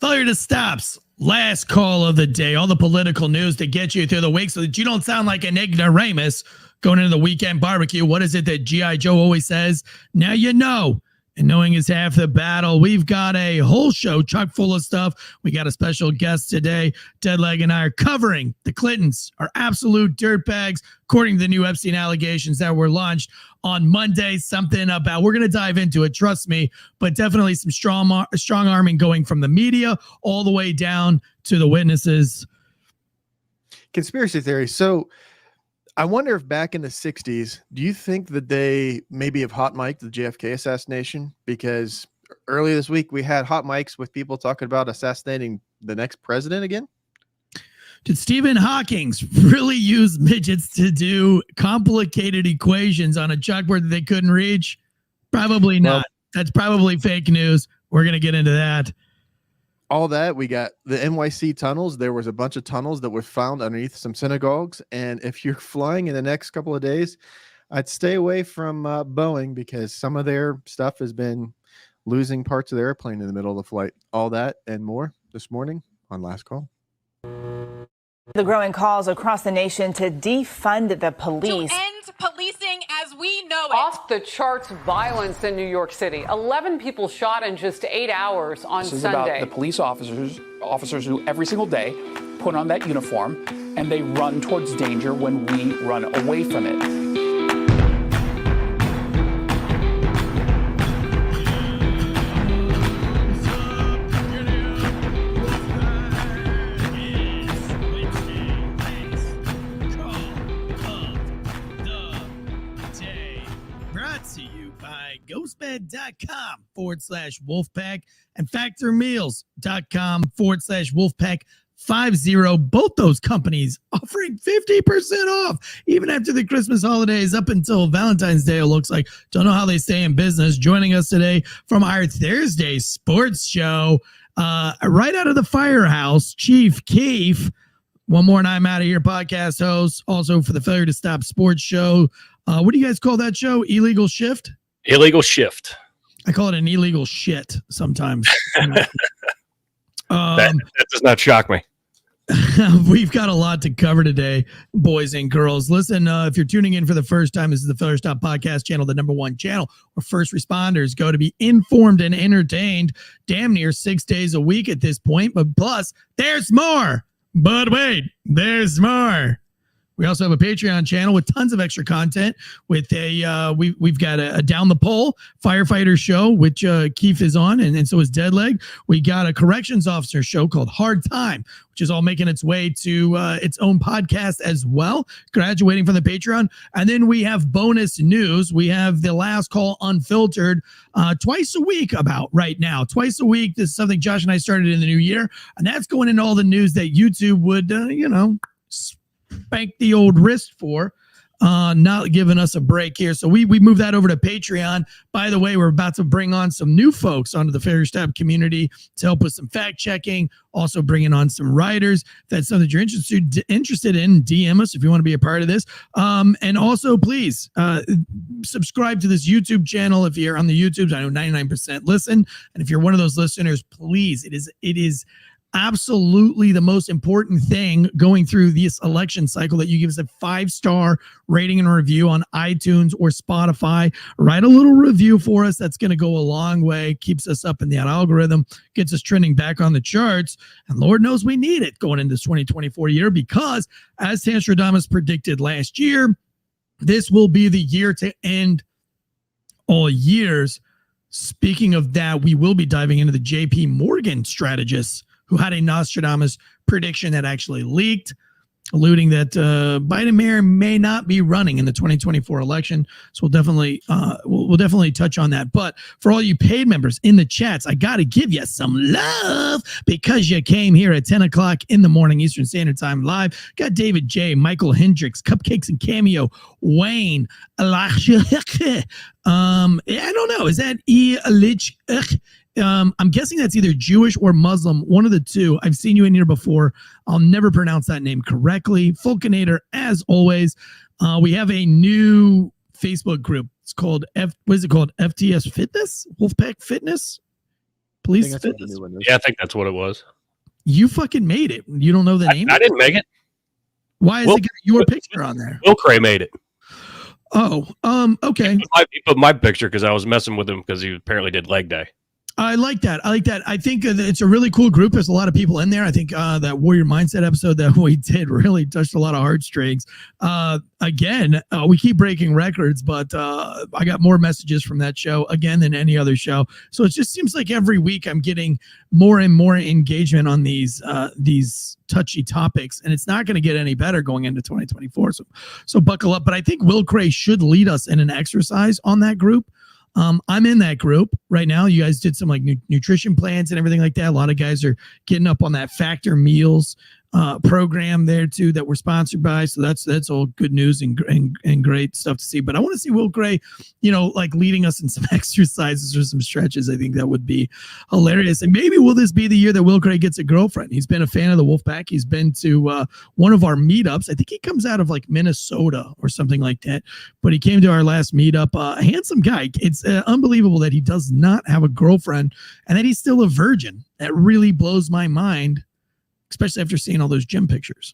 Failure to Stop's last call of the day. All the political news to get you through the week so that you don't sound like an ignoramus going into the weekend barbecue. What is it that G.I. Joe always says? Now you know. And knowing is half the battle. We've got a whole show chock full of stuff. We got a special guest today. Deadleg and I are covering the Clintons are absolute dirtbags, according to the new Epstein allegations that were launched on Monday. Something about, we're going to dive into it, trust me, but definitely some strong arming going from the media all the way down to the witnesses. Conspiracy theory. So I wonder if back in the 60s, do you think that they maybe have hot mic'd the JFK assassination? Because earlier this week, we had hot mics with people talking about assassinating the next president again. Did Stephen Hawking really use midgets to do complicated equations on a chalkboard that they couldn't reach? Probably not. Well, that's probably fake news. We're going to get into that. All that, we got the NYC tunnels. There was a bunch of tunnels that were found underneath some synagogues. And if you're flying in the next couple of days, I'd stay away from Boeing because some of their stuff has been losing parts of the airplane in the middle of the flight. All that and more this morning on Last Call. The growing calls across the nation to defund the police. To end policing as we know it. Off the charts violence in New York City. 11 people shot in just 8 hours on Sunday. This is about the police officers who every single day put on that uniform and they run towards danger when we run away from it. GhostBed.com/Wolfpack and FactorMeals.com/Wolfpack50. Both those companies offering 50% off even after the Christmas holidays up until Valentine's Day. It looks like. Don't know how they stay in business. Joining us today from our Thursday sports show, right out of the firehouse, Chief Keef. One more and I'm out of here. Podcast host, also for the Failure to Stop sports show. What do you guys call that show? Illegal Shift? Illegal Shift. I call it an illegal shit sometimes. That does not shock me. We've got a lot to cover today, boys and girls. Listen, if you're tuning in for the first time, this is the Failure to Stop podcast channel, the #1 channel where first responders go to be informed and entertained damn near 6 days a week at this point. But plus, there's more. But wait, there's more. We also have a Patreon channel with tons of extra content. With we've got a Down the Pole firefighter show, which Keith is on, and so is Deadleg. We got a corrections officer show called Hard Time, which is all making its way to its own podcast as well, graduating from the Patreon. And then we have bonus news. We have the Last Call Unfiltered twice a week about right now. Twice a week. This is something Josh and I started in the new year, and that's going into all the news that YouTube would, spank the old wrist for, not giving us a break here. So we move that over to Patreon. By the way, we're about to bring on some new folks onto the Failure to Stop community to help with some fact checking, also bringing on some writers. If that's something that you're interested in, DM us if you want to be a part of this. And also, please subscribe to this YouTube channel if you're on the YouTubes. I know 99% listen. And if you're one of those listeners, please, it is absolutely the most important thing going through this election cycle that you give us a 5-star rating and review on iTunes or Spotify. Write a little review for us. That's going to go a long way. Keeps us up in that algorithm, gets us trending back on the charts. And Lord knows we need it going into this 2024 year because, as Tanstradamus predicted last year, this will be the year to end all years. Speaking of that, we will be diving into the JP Morgan Strategist, who had a Nostradamus prediction that actually leaked, alluding that Biden may not be running in the 2024 election. So we'll definitely touch on that. But for all you paid members in the chats, I got to give you some love because you came here at 10 o'clock in the morning Eastern Standard Time live. Got David J, Michael Hendricks, Cupcakes and Cameo, Wayne, I don't know. Is that E-Lich? I'm guessing that's either Jewish or Muslim, one of the two. I've seen you in here before. I'll never pronounce that name correctly. Fulcanator, as always. We have a new Facebook group. It's called FTS Fitness? Wolfpack Fitness? Police that's what the fitness. new one is. Yeah, I think that's what it was. You fucking made it. You don't know the name? I didn't make it. Why is Will- it got your picture on there? Will Cray made it. Oh, okay. He put my picture because I was messing with him because he apparently did leg day. I like that. I think it's a really cool group. There's a lot of people in there. I think that Warrior Mindset episode that we did really touched a lot of heartstrings. Again, we keep breaking records, but I got more messages from that show again than any other show. So it just seems like every week I'm getting more and more engagement on these touchy topics, and it's not going to get any better going into 2024. So buckle up. But I think Will Cray should lead us in an exercise on that group. I'm in that group right now. You guys did some like nutrition plans and everything like that. A lot of guys are getting up on that Factor Meals program there too that we're sponsored by. So that's all good news and great stuff to see. But I want to see Will Cray, like leading us in some exercises or some stretches. I think that would be hilarious. And maybe will this be the year that Will Cray gets a girlfriend? He's been a fan of the Wolfpack. He's been to one of our meetups. I think he comes out of like Minnesota or something like that. But he came to our last meetup. A handsome guy. It's unbelievable that he does not have a girlfriend and that he's still a virgin. That really blows my mind, especially after seeing all those gym pictures.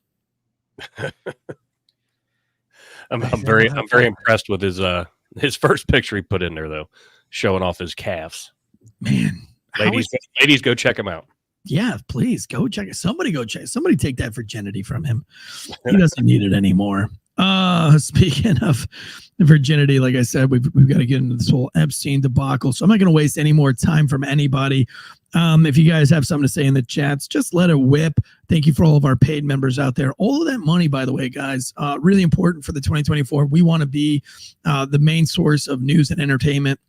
I'm very impressed with his first picture he put in there though, showing off his calves. Man, ladies, go check him out. Yeah, please go check it. Somebody go check. Somebody take that virginity from him. He doesn't need it anymore. Speaking of virginity, like I said, we've got to get into this whole Epstein debacle. So I'm not going to waste any more time from anybody. If you guys have something to say in the chats, just let it whip. Thank you for all of our paid members out there. All of that money, by the way, guys, really important for the 2024. We want to be the main source of news and entertainment.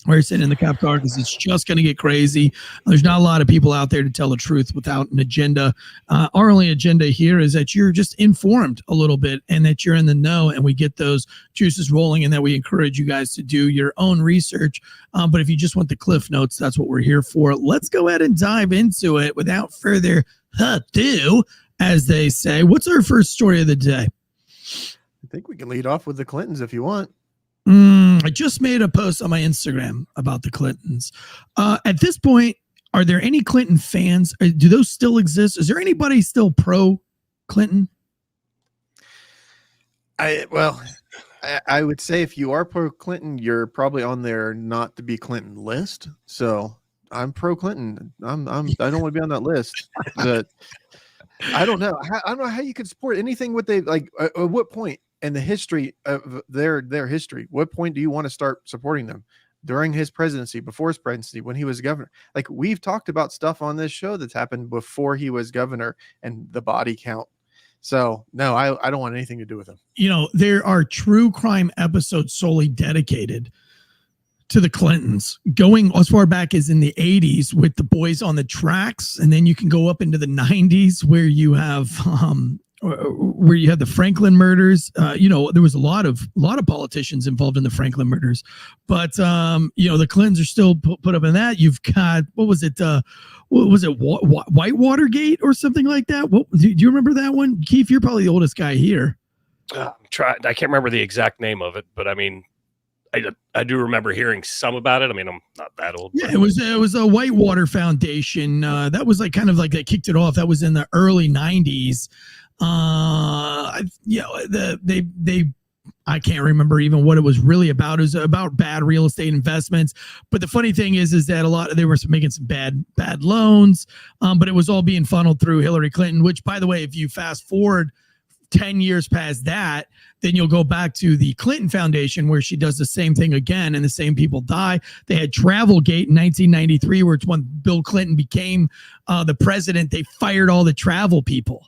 Where you're sitting in the cop car because it's just going to get crazy. There's not a lot of people out there to tell the truth without an agenda. Our only agenda here is that you're just informed a little bit and that you're in the know, and we get those juices rolling, and that we encourage you guys to do your own research. But if you just want the cliff notes, that's what we're here for. Let's go ahead and dive into it without further ado, as they say. What's our first story of the day? I think we can lead off with the Clintons if you want. I just made a post on my Instagram about the Clintons. At this point, are there any Clinton fans? Do those still exist? Is there anybody still pro Clinton? I would say if you are pro Clinton, you're probably on their not to be Clinton list. So I'm pro Clinton. I don't want to be on that list. But I don't know. I don't know how you could support anything what they like. At what point in the history of their history, what point do you want to start supporting them? During his presidency, before his presidency, when he was governor? Like, we've talked about stuff on this show that's happened before he was governor and the body count. So no, I don't want anything to do with him. There are true crime episodes solely dedicated to the Clintons, going as far back as in the 80s with the Boys on the Tracks, and then you can go up into the 90s where you have the Franklin murders. There was a lot of politicians involved in the Franklin murders, but the Clintons are still put up in that. You've got, Whitewatergate or something like that? Do you remember that one? Keith, you're probably the oldest guy here. I can't remember the exact name of it, but I mean, I do remember hearing some about it. I mean, I'm not that old. Yeah, it was a Whitewater Foundation. That was like they kicked it off. That was in the early 90s. I can't remember even what it was really about. It was about bad real estate investments. But the funny thing is that they were making some bad loans. But it was all being funneled through Hillary Clinton, which, by the way, if you fast forward 10 years past that, then you'll go back to the Clinton Foundation, where she does the same thing again and the same people die. They had Travelgate in 1993, where it's when Bill Clinton became the president. They fired all the travel people,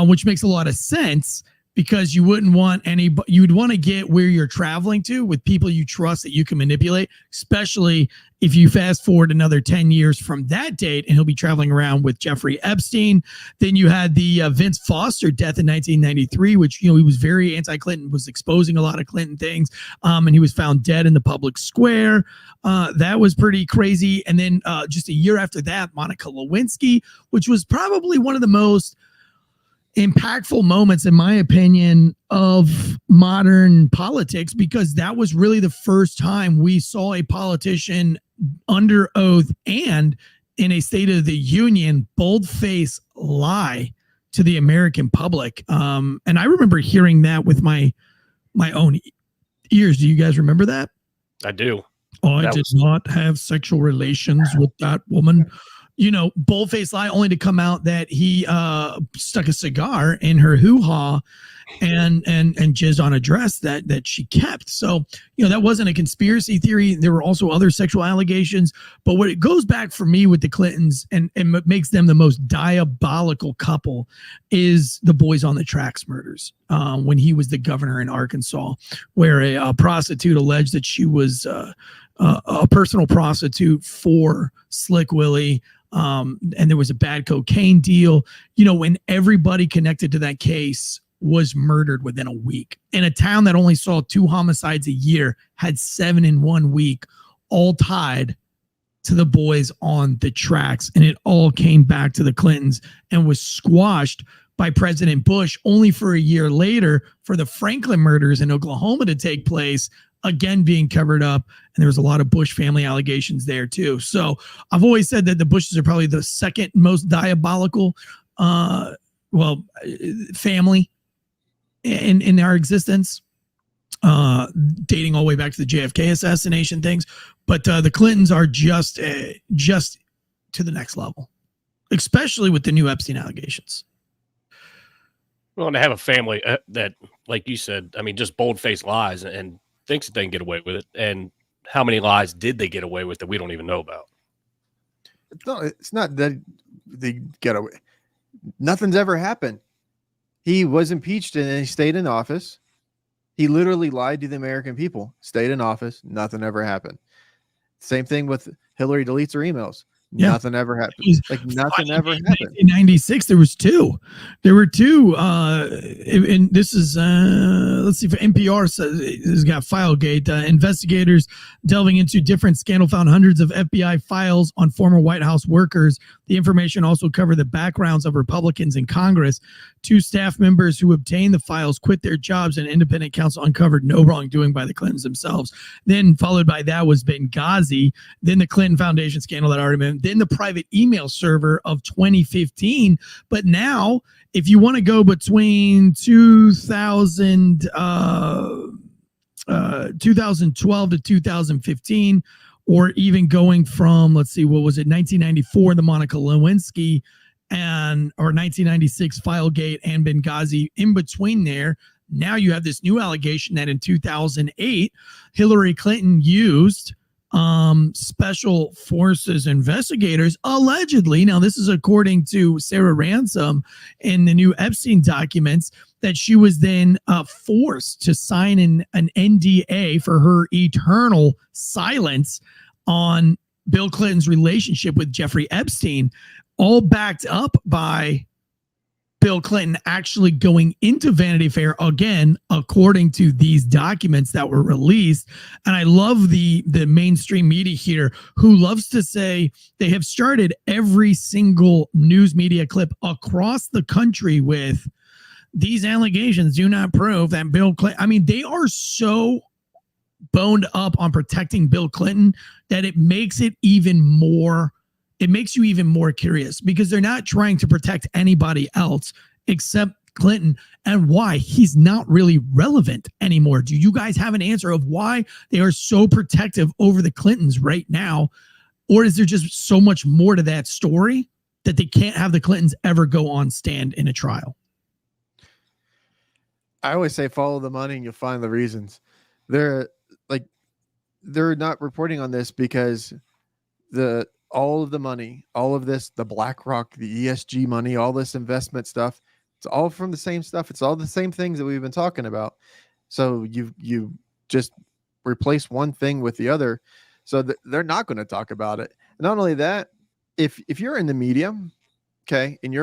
which makes a lot of sense, because you wouldn't want you would want to get where you're traveling to with people you trust that you can manipulate, especially if you fast forward another 10 years from that date and he'll be traveling around with Jeffrey Epstein. Then you had the Vince Foster death in 1993, which, he was very anti-Clinton, was exposing a lot of Clinton things. And he was found dead in the public square. That was pretty crazy. And then just a year after that, Monica Lewinsky, which was probably one of the most impactful moments, in my opinion, of modern politics, because that was really the first time we saw a politician under oath and in a State of the Union bold-faced lie to the American public. And I remember hearing that with my own ears. Do you guys remember that? I do. I did not have sexual relations with that woman. You know, bold-faced lie, only to come out that he stuck a cigar in her hoo-ha and jizzed on a dress that she kept. So, you know, that wasn't a conspiracy theory. There were also other sexual allegations. But what it goes back for me with the Clintons and what makes them the most diabolical couple is the Boys on the Tracks murders. When he was the governor in Arkansas, where a prostitute alleged that she was a personal prostitute for Slick Willie. And there was a bad cocaine deal, you know, when everybody connected to that case was murdered within a week. In a town that only saw 2 homicides a year, had 7 in 1 week, all tied to the Boys on the Tracks. And it all came back to the Clintons and was squashed by President Bush, only for a year later for the Franklin murders in Oklahoma to take place, again being covered up. And there was a lot of Bush family allegations there too. So I've always said that the Bushes are probably the second most diabolical family in our existence, dating all the way back to the JFK assassination things. But the Clintons are just to the next level, especially with the new Epstein allegations. Well, and to have a family that, like you said, I mean, just bold-faced lies and thinks that they can get away with it. And how many lies did they get away with that we don't even know about? It's not that they get away. Nothing's ever happened. He was impeached and he stayed in office. He literally lied to the American people, stayed in office. Nothing ever happened. Same thing with Hillary deletes her emails. Yeah. Nothing ever happened. Like nothing ever happened. In 1996, there was 2. There were 2. And this is, let's see, for NPR says it's got Filegate. Investigators delving into different scandal found hundreds of FBI files on former White House workers. The information also covered the backgrounds of Republicans in Congress. 2 staff members who obtained the files quit their jobs, and independent counsel uncovered no wrongdoing by the Clintons themselves. Then followed by that was Benghazi, then the Clinton Foundation scandal that I already mentioned, then the private email server of 2015. But now, if you want to go between 2012 to 2015, or even going from, let's see, what was it, 1994, the Monica Lewinsky, or 1996 Filegate and Benghazi, in between there, now you have this new allegation that in 2008, Hillary Clinton used special forces investigators, allegedly, now this is according to Sarah Ransom in the new Epstein documents, that she was then forced to sign an NDA for her eternal silence on Bill Clinton's relationship with Jeffrey Epstein, all backed up by Bill Clinton actually going into Vanity Fair again, according to these documents that were released. And I love the mainstream media here, who loves to say they have started every single news media clip across the country with these allegations do not prove that Bill Clinton. I mean, they are so boned up on protecting Bill Clinton that it makes it even more. It makes you even more curious, because they're not trying to protect anybody else except Clinton, and why he's not really relevant anymore. Do you guys have an answer of why they are so protective over the Clintons right now? Or is there just so much more to that story that they can't have the Clintons ever go on stand in a trial? I always say follow the money and you'll find the reasons. They're not reporting on this because all of the money, all of this, the BlackRock, the ESG money, all this investment stuff, it's all from the same stuff. It's all the same things that we've been talking about. So you just replace one thing with the other. So they're not going to talk about it. And not only that, if you're in the media, okay, and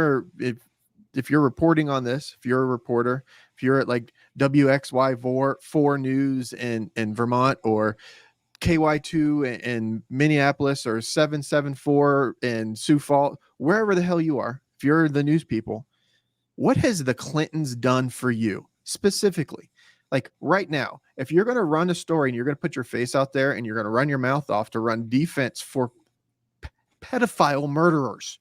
if you're reporting on this, if you're a reporter, if you're at like WXY4 News in Vermont, or KY2 in Minneapolis, or 774 in Sioux Falls, wherever the hell you are, if you're the news people, what has the Clintons done for you specifically? Like right now, if you're going to run a story and you're going to put your face out there and you're going to run your mouth off to run defense for pedophile murderers.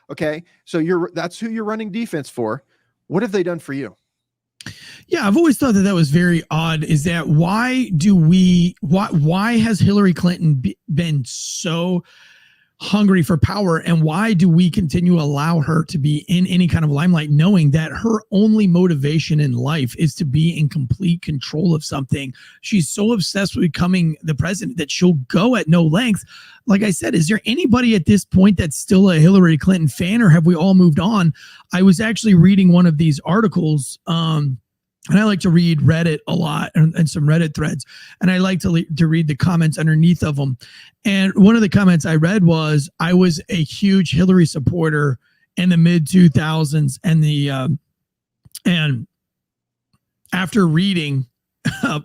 Okay. So that's who you're running defense for. What have they done for you? Yeah, I've always thought that was very odd. Is that why has Hillary Clinton been so hungry for power, and why do we continue to allow her to be in any kind of limelight, knowing that her only motivation in life is to be in complete control of something? She's so obsessed with becoming the president that she'll go at no length. Like I said, is there anybody at this point that's still a Hillary Clinton fan, or have we all moved on? I was actually reading one of these articles, and I like to read Reddit a lot and some Reddit threads. And I like to read the comments underneath of them. And one of the comments I read was, I was a huge Hillary supporter in the mid 2000s. And after reading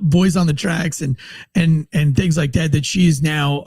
Boys on the Tracks and things like that she's now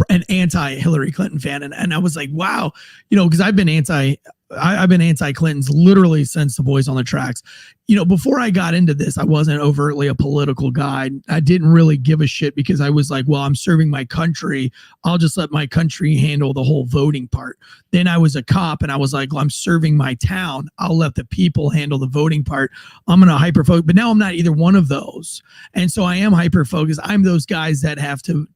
an anti-Hillary Clinton fan. And I was like, wow, because I've been anti-Clintons literally since the Boys on the Tracks. Before I got into this, I wasn't overtly a political guy. I didn't really give a shit because I was like, well, I'm serving my country. I'll just let my country handle the whole voting part. Then I was a cop and I was like, well, I'm serving my town. I'll let the people handle the voting part. I'm going to hyper-focus. But now I'm not either one of those. And so I am hyper-focused. I'm those guys that have to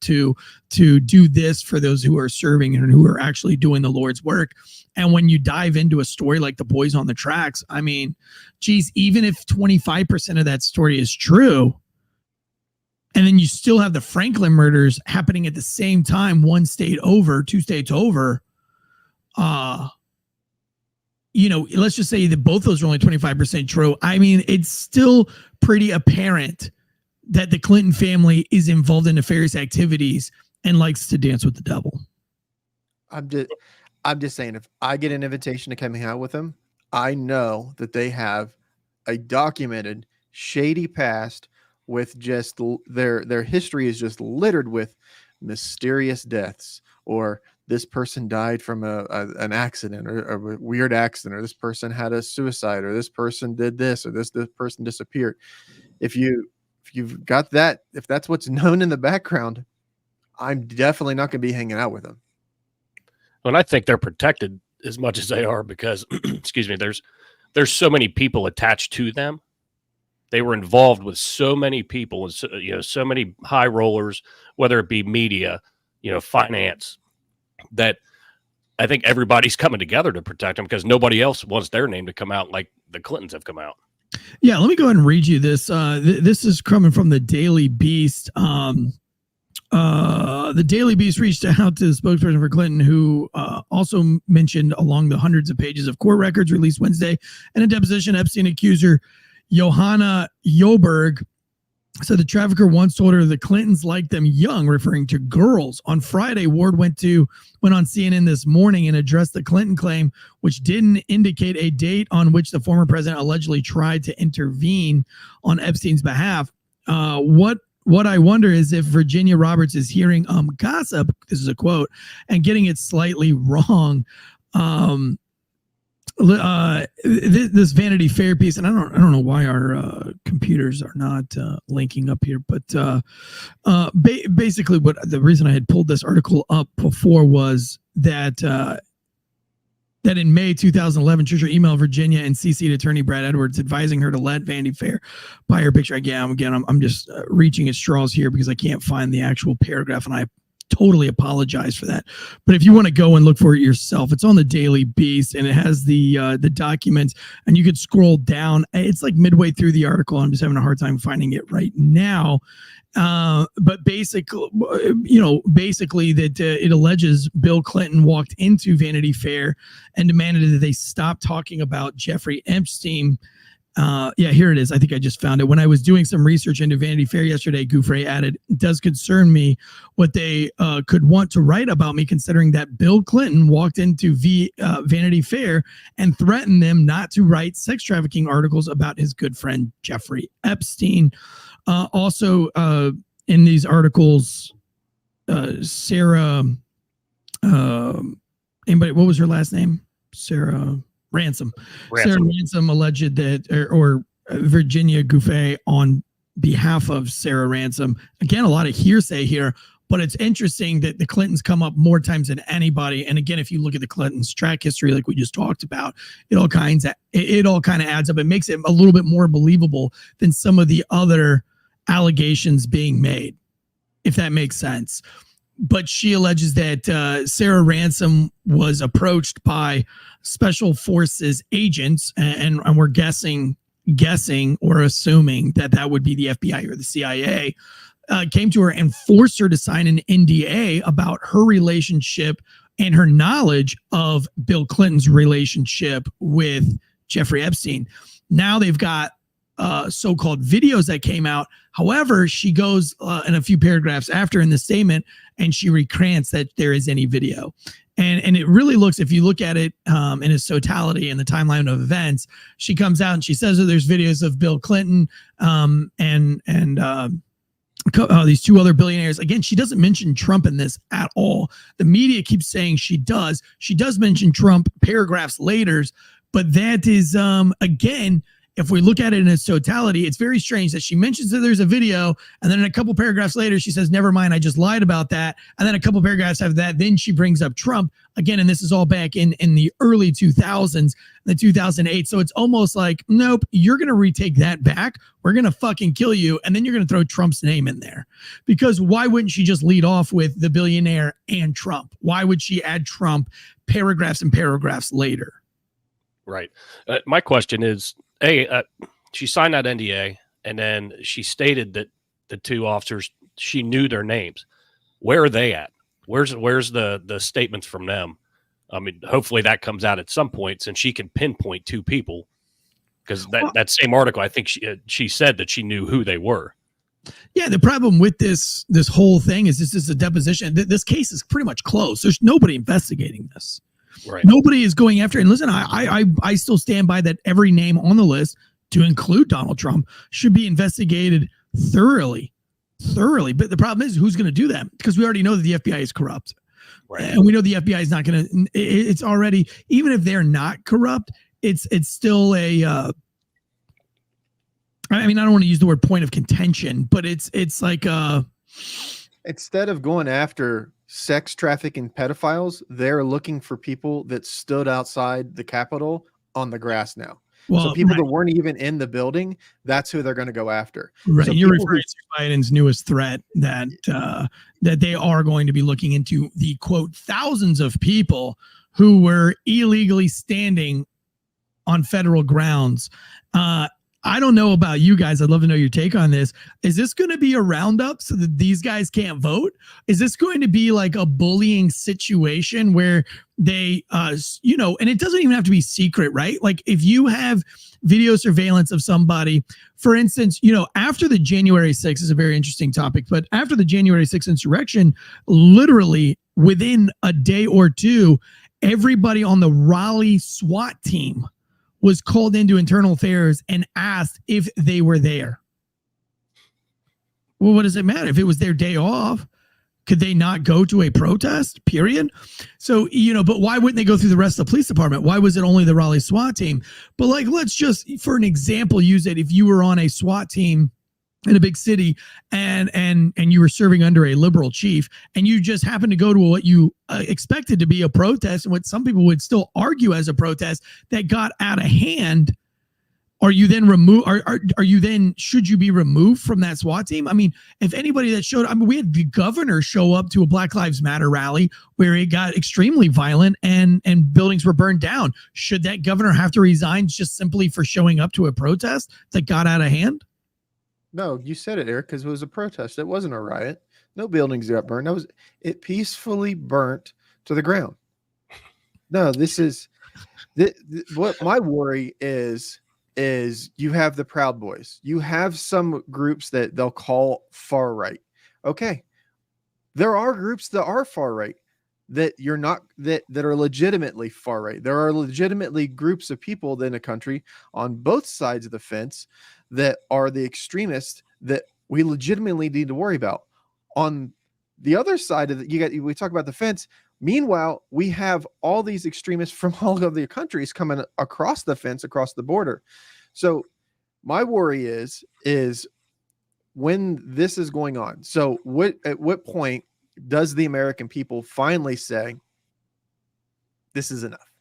do this for those who are serving and who are actually doing the Lord's work. And when you dive into a story like the Boys on the Tracks, I mean, geez, even if 25% of that story is true, and then you still have the Franklin murders happening at the same time, 1 state over, 2 states over, let's just say that both those are only 25% true. I mean, it's still pretty apparent that the Clinton family is involved in nefarious activities and likes to dance with the devil. I'm just saying, if I get an invitation to come hang out with them, I know that they have a documented shady past with just their history is just littered with mysterious deaths, or this person died from an accident or a weird accident, or this person had a suicide, or this person did this, or this person disappeared. If you've got that, if that's what's known in the background, I'm definitely not going to be hanging out with them. And I think they're protected as much as they are because, excuse me, there's so many people attached to them. They were involved with so many people and so many high rollers, whether it be media, finance, that I think everybody's coming together to protect them because nobody else wants their name to come out like the Clintons have come out. Yeah, let me go ahead and read you this. This is coming from the Daily Beast. The Daily Beast reached out to the spokesperson for Clinton, who also mentioned, along the hundreds of pages of court records released Wednesday and a deposition, Epstein accuser Johanna Joberg said the trafficker once told her the Clintons liked them young, referring to girls. On Friday, Ward went on CNN This Morning and addressed the Clinton claim, which didn't indicate a date on which the former president allegedly tried to intervene on Epstein's behalf. What I wonder is if Virginia Roberts is hearing gossip, this is a quote, and getting it slightly wrong. This Vanity Fair piece, and I don't know why our computers are not linking up here, but basically, the reason I had pulled this article up before was that in May 2011, Trisha emailed Virginia and CC'd attorney Brad Edwards advising her to let Vanity Fair buy her picture. I'm just reaching at straws here because I can't find the actual paragraph, and I totally apologize for that. But if you want to go and look for it yourself, it's on the Daily Beast, and it has the documents, and you could scroll down. It's like midway through the article. I'm just having a hard time finding it right now. But basically that it alleges Bill Clinton walked into Vanity Fair and demanded that they stop talking about Jeffrey Epstein. Here it is. I think I just found it. When I was doing some research into Vanity Fair yesterday, Gouffre added, it does concern me what they could want to write about me, considering that Bill Clinton walked into Vanity Fair and threatened them not to write sex trafficking articles about his good friend Jeffrey Epstein. Also, in these articles, Sarah, what was her last name? Sarah Ransom. Sarah Ransom alleged that, or Virginia Gouffet on behalf of Sarah Ransom. Again, a lot of hearsay here, but it's interesting that the Clintons come up more times than anybody. And again, if you look at the Clintons' track history, like we just talked about, it all kind of adds up. It makes it a little bit more believable than some of the other allegations being made, if that makes sense. But she alleges that Sarah Ransom was approached by special forces agents, and we're guessing or assuming that would be the FBI or the CIA, came to her and forced her to sign an NDA about her relationship and her knowledge of Bill Clinton's relationship with Jeffrey Epstein. Now they've got so-called videos that came out. However, she goes in a few paragraphs after in the statement, and she recants that there is any video. And it really looks, if you look at it in its totality and the timeline of events, she comes out and she says that there's videos of Bill Clinton and these two other billionaires. Again, she doesn't mention Trump in this at all. The media keeps saying she does. She does mention Trump paragraphs later, but that is, again, if we look at it in its totality, it's very strange that she mentions that there's a video, and then in a couple paragraphs later, she says, never mind, I just lied about that. And then a couple paragraphs after that, then she brings up Trump again. And this is all back in the early 2000s, the 2008. So it's almost like, nope, you're going to retake that back. We're going to fucking kill you. And then you're going to throw Trump's name in there, because why wouldn't she just lead off with the billionaire and Trump? Why would she add Trump paragraphs and paragraphs later? Right. My question is, she signed that NDA, and then she stated that the two officers, she knew their names. Where are they at? Where's the statements from them? I mean, hopefully that comes out at some point, since she can pinpoint two people, because that same article, I think she said that she knew who they were. Yeah, the problem with this whole thing is this is a deposition. This case is pretty much closed. There's nobody investigating this. Right. Nobody is going after it. And listen, I still stand by that every name on the list, to include Donald Trump, should be investigated thoroughly. But the problem is, who's going to do that? Because we already know that the FBI is corrupt. Right. And we know the FBI is not going to, it's already, even if they're not corrupt, it's still a, I mean, I don't want to use the word point of contention, but it's like, instead of going after sex trafficking pedophiles, they're looking for people that stood outside the Capitol on the grass now. Well, so people that weren't even in the building, that's who they're going to go after. Right. So You're referring to Biden's newest threat that they are going to be looking into the, quote, thousands of people who were illegally standing on federal grounds. I don't know about you guys. I'd love to know your take on this. Is this going to be a roundup so that these guys can't vote? Is this going to be like a bullying situation where they, and it doesn't even have to be secret, right? Like if you have video surveillance of somebody, for instance, after the January 6th is a very interesting topic, but after the January 6th insurrection, literally within a day or two, everybody on the Raleigh SWAT team was called into internal affairs and asked if they were there. Well, what does it matter? If it was their day off, could they not go to a protest, period? So, but why wouldn't they go through the rest of the police department? Why was it only the Raleigh SWAT team? But like, let's just, for an example, use it. If you were on a SWAT team in a big city and you were serving under a liberal chief and you just happened to go to what you expected to be a protest and what some people would still argue as a protest that got out of hand, are you then removed? Are you then, should you be removed from that SWAT team? I mean, if anybody that showed, we had the governor show up to a Black Lives Matter rally where it got extremely violent and buildings were burned down. Should that governor have to resign just simply for showing up to a protest that got out of hand? No, you said it, Eric, because it was a protest. It wasn't a riot. No buildings got burned. It peacefully burnt to the ground. No, this is what my worry is you have the Proud Boys. You have some groups that they'll call far right. Okay. There are groups that are far right that you're not, that are legitimately far right. There are legitimately groups of people in a country on both sides of the fence that are the extremists that we legitimately need to worry about. On the other side of it, we talk about the fence. Meanwhile, we have all these extremists from all of the countries coming across the fence, across the border. So My worry is when this is going on. So at what point does the American people finally say, this is enough?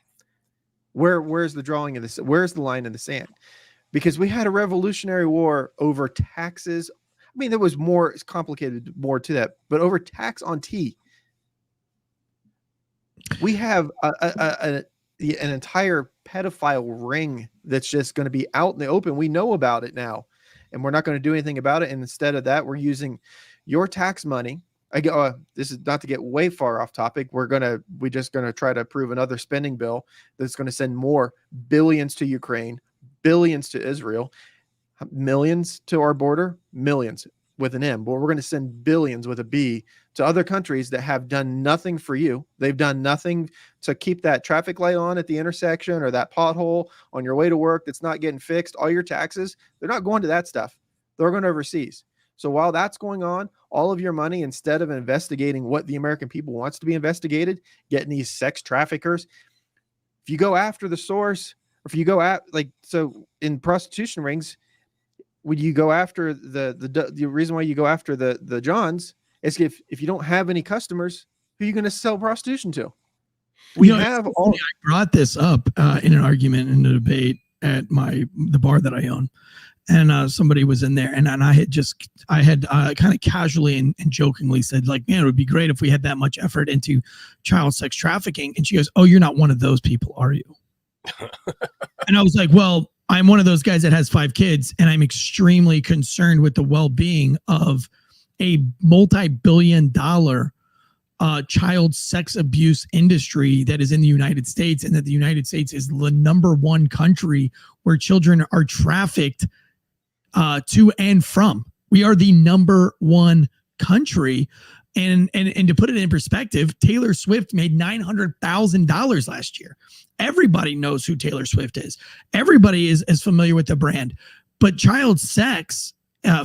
Where's the drawing of this? Where's the line in the sand? Because we had a revolutionary war over taxes. I mean, there was more, it's complicated, more to that, but over tax on tea. We have an entire pedophile ring that's just going to be out in the open. We know about it now, and we're not going to do anything about it. And instead of that, we're using your tax money. This is not to get way far off topic. We're just going to try to approve another spending bill that's going to send more billions to Ukraine, billions to Israel, millions to our border, millions with an M, but we're going to send billions with a B to other countries that have done nothing for you. They've done nothing to keep that traffic light on at the intersection or that pothole on your way to work that's not getting fixed. All your taxes, they're not going to that stuff. They're going overseas. So while that's going on, all of your money, instead of investigating what the American people wants to be investigated, getting these sex traffickers, if you go after the source, or if you go at so in prostitution rings, would you go after the reason why you go after the Johns is if you don't have any customers, who are you going to sell prostitution to? I brought this up in an argument, in a debate at the bar that I own. And somebody was in there, and I had kind of casually and jokingly said, like, man, it would be great if we had that much effort into child sex trafficking. And she goes, oh, you're not one of those people, are you? And I was like, well, I'm one of those guys that has 5 kids, and I'm extremely concerned with the well-being of a multi-billion-dollar child sex abuse industry that is in the United States, and that the United States is the #1 country where children are trafficked to and from. We are the #1 country. And to put it in perspective, Taylor Swift made $900,000 last year. Everybody knows who Taylor Swift is. Everybody is familiar with the brand. But child sex,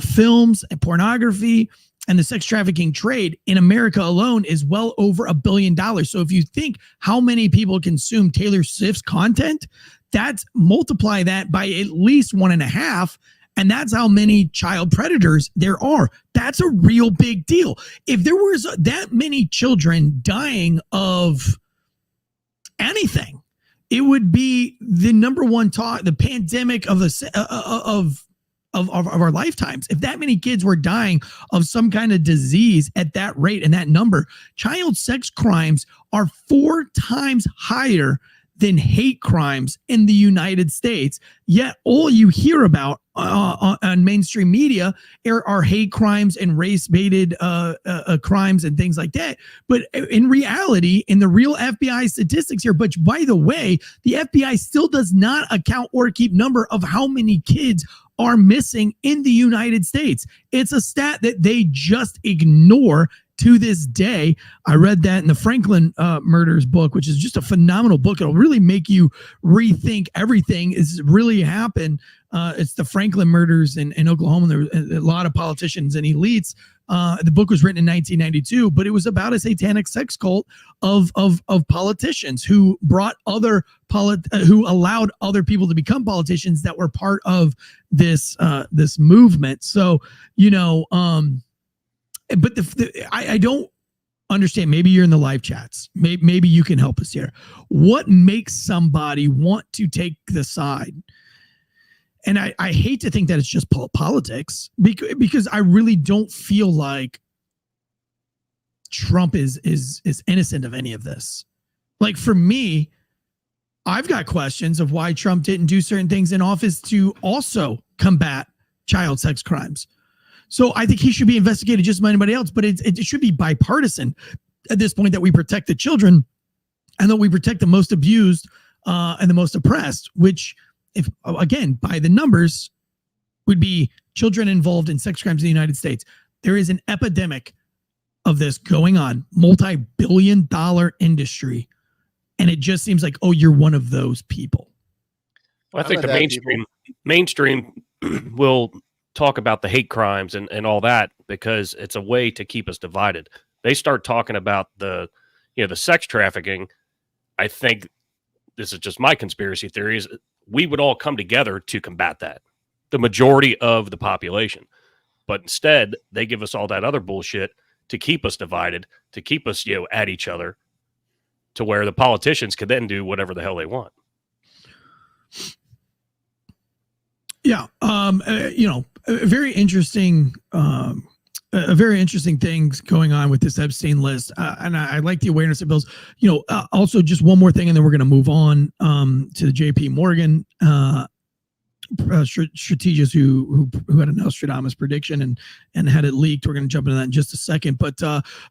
films, and pornography, and the sex trafficking trade in America alone is well over $1 billion. So if you think how many people consume Taylor Swift's content, that's multiply that by at least 1.5. And that's how many child predators there are. That's a real big deal. If there was that many children dying of anything, it would be the #1 talk, the pandemic of our lifetimes. If that many kids were dying of some kind of disease at that rate and that number, child sex crimes are 4 times higher than hate crimes in the United States. Yet all you hear about on mainstream media are hate crimes and race-baited crimes and things like that. But in reality, in the real FBI statistics here, but by the way, the FBI still does not account or keep number of how many kids are missing in the United States. It's a stat that they just ignore to this day. I read that in the Franklin murders book, which is just a phenomenal book. It'll really make you rethink everything is really happened. It's the Franklin murders in Oklahoma. There were a lot of politicians and elites. The book was written in 1992, but it was about a satanic sex cult of politicians who brought who allowed other people to become politicians that were part of this movement. So, but I don't understand. Maybe you're in the live chats. Maybe you can help us here. What makes somebody want to take the side? And I hate to think that it's just politics, because I really don't feel like Trump is innocent of any of this. Like, for me, I've got questions of why Trump didn't do certain things in office to also combat child sex crimes. So I think he should be investigated just like anybody else, but it should be bipartisan at this point, that we protect the children and that we protect the most abused and the most oppressed, which, if again, by the numbers, would be children involved in sex crimes in the United States. There is an epidemic of this going on, multi-billion-dollar industry. And it just seems like, oh, you're one of those people. Well, I think the mainstream will talk about the hate crimes and all that because it's a way to keep us divided. They start talking about the sex trafficking. I think this is just my conspiracy theory, is we would all come together to combat that. the majority of the population. But instead, they give us all that other bullshit to keep us divided, to keep us, at each other, to where the politicians can then do whatever the hell they want. Yeah. Very interesting things going on with this Epstein list. And I like the awareness it builds. Also just one more thing, and then we're going to move on to the JP Morgan strategist who had a Nostradamus prediction and had it leaked. We're going to jump into that in just a second. But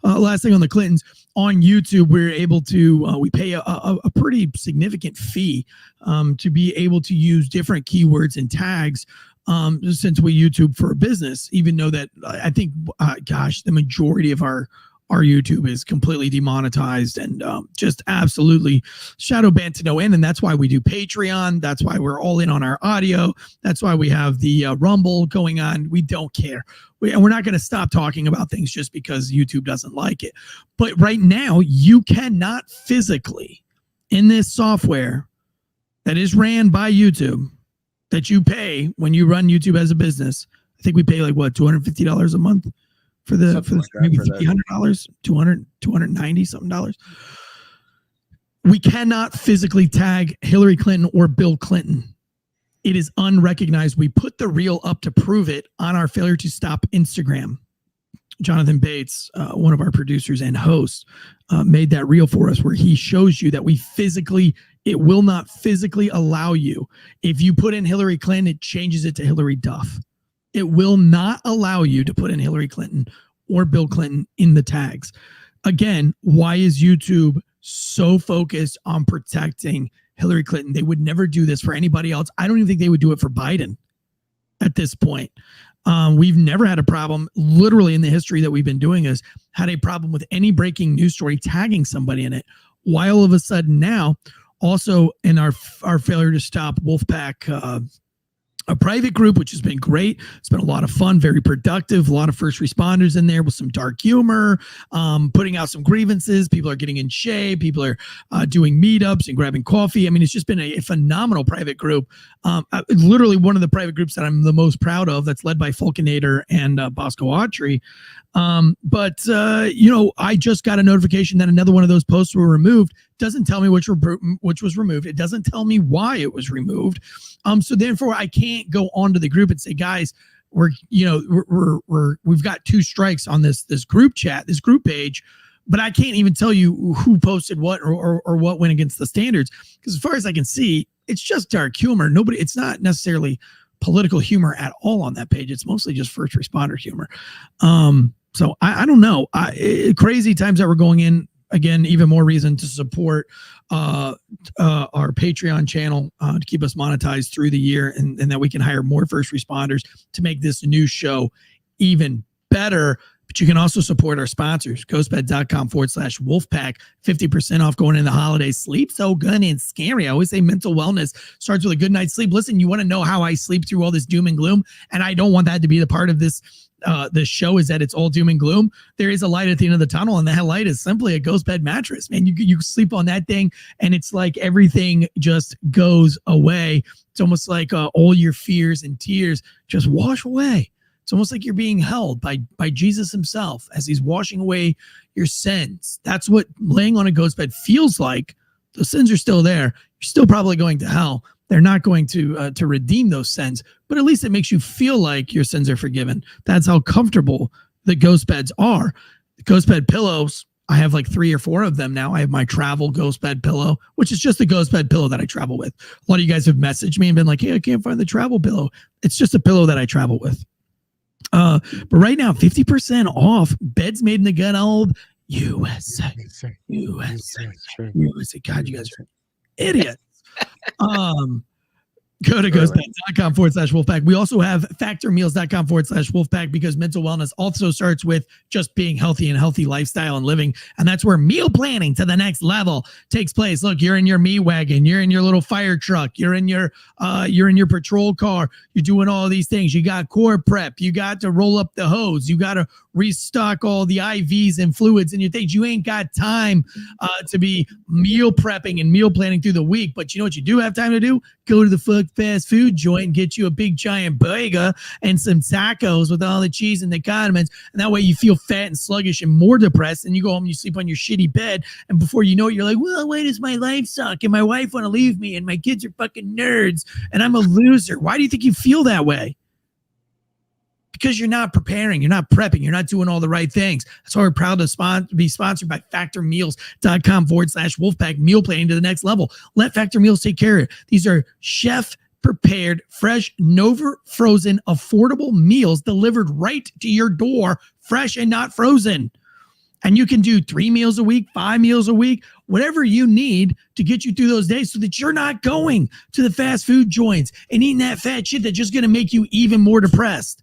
last thing on the Clintons, on YouTube, we're able to we pay a pretty significant fee to be able to use different keywords and tags since we YouTube for a business, even though that I think the majority of our YouTube is completely demonetized and just absolutely shadow banned to no end. And that's why we do Patreon. That's why we're all in on our audio. That's why we have the Rumble going on. We don't care. And we're not going to stop talking about things just because YouTube doesn't like it. But right now, you cannot physically, in this software that is ran by YouTube, that you pay when you run YouTube as a business. I think we pay like what, $250 a month for the maybe $300, $290 something dollars. We cannot physically tag Hillary Clinton or Bill Clinton. It is unrecognized. We put the reel up to prove it on our Failure to Stop Instagram. Jonathan Bates, one of our producers and hosts, made that reel for us where he shows you that it will not physically allow you. If you put in Hillary Clinton, it changes it to Hillary Duff. It will not allow you to put in Hillary Clinton or Bill Clinton in the tags. Again, why is YouTube so focused on protecting Hillary Clinton? They would never do this for anybody else. I don't even think they would do it for Biden at this point. We've never had a problem, literally in the history that we've been doing this, had a problem with any breaking news story tagging somebody in it. Why all of a sudden now, also in our Failure to Stop Wolfpack a private group, which has been great. It's been a lot of fun, very productive, a lot of first responders in there with some dark humor, putting out some grievances. People are getting in shape. People are doing meetups and grabbing coffee. I mean, it's just been a phenomenal private group. Literally one of the private groups that I'm the most proud of, that's led by Falconator and Bosco Autry. I just got a notification that another one of those posts were removed. Doesn't tell me which was removed. It doesn't tell me why it was removed. So therefore I can't go onto the group and say, guys, we've got 2 strikes on this group chat, this group page, but I can't even tell you who posted what or what went against the standards. Because as far as I can see, it's just dark humor. It's not necessarily political humor at all on that page. It's mostly just first responder humor. So I don't know. Crazy times that we're going in. Again, even more reason to support our Patreon channel to keep us monetized through the year, and that we can hire more first responders to make this new show even better. But you can also support our sponsors, ghostbed.com/Wolfpack, 50% off going into the holidays. Sleep so good and scary. I always say mental wellness starts with a good night's sleep. Listen, you want to know how I sleep through all this doom and gloom, and I don't want that to be the part of this show, is that it's all doom and gloom. There is a light at the end of the tunnel, and that light is simply a ghost bed mattress. Man, you sleep on that thing, and it's like everything just goes away. It's almost like all your fears and tears just wash away. It's almost like you're being held by Jesus himself as he's washing away your sins. That's what laying on a ghost bed feels like. The sins are still there. You're still probably going to hell. They're not going to redeem those sins, but at least it makes you feel like your sins are forgiven. That's how comfortable the ghost beds are. The ghost bed pillows, I have like 3 or 4 of them now. I have my travel ghost bed pillow, which is just a ghost bed pillow that I travel with. A lot of you guys have messaged me and been like, hey, I can't find the travel pillow. It's just a pillow that I travel with. But right now, 50% off beds made in the good old USA. God, you guys are idiots. Go to ghostbed.com/Wolfpack. We also have factormeals.com/Wolfpack, because mental wellness also starts with just being healthy and healthy lifestyle and living. And that's where meal planning to the next level takes place. Look, you're in your me wagon, you're in your little fire truck, you're in your patrol car, you're doing all of these things. You got core prep, you got to roll up the hose, you got to restock all the IVs and fluids and your things. You ain't got time to be meal prepping and meal planning through the week. But you know what you do have time to do? Go to the fast food joint and get you a big giant burger and some tacos with all the cheese and the condiments. And that way you feel fat and sluggish and more depressed. And you go home and you sleep on your shitty bed. And before you know it, you're like, well, why does my life suck? And my wife want to leave me and my kids are fucking nerds and I'm a loser. Why do you think you feel that way? Because you're not preparing, you're not prepping, you're not doing all the right things. That's why we're proud to be sponsored by factormeals.com/Wolfpack meal planning to the next level. Let Factor Meals take care of it. These are chef prepared, fresh, never frozen, affordable meals delivered right to your door, fresh and not frozen. And you can do 3 meals a week, 5 meals a week, whatever you need to get you through those days so that you're not going to the fast food joints and eating that fat shit that's just going to make you even more depressed.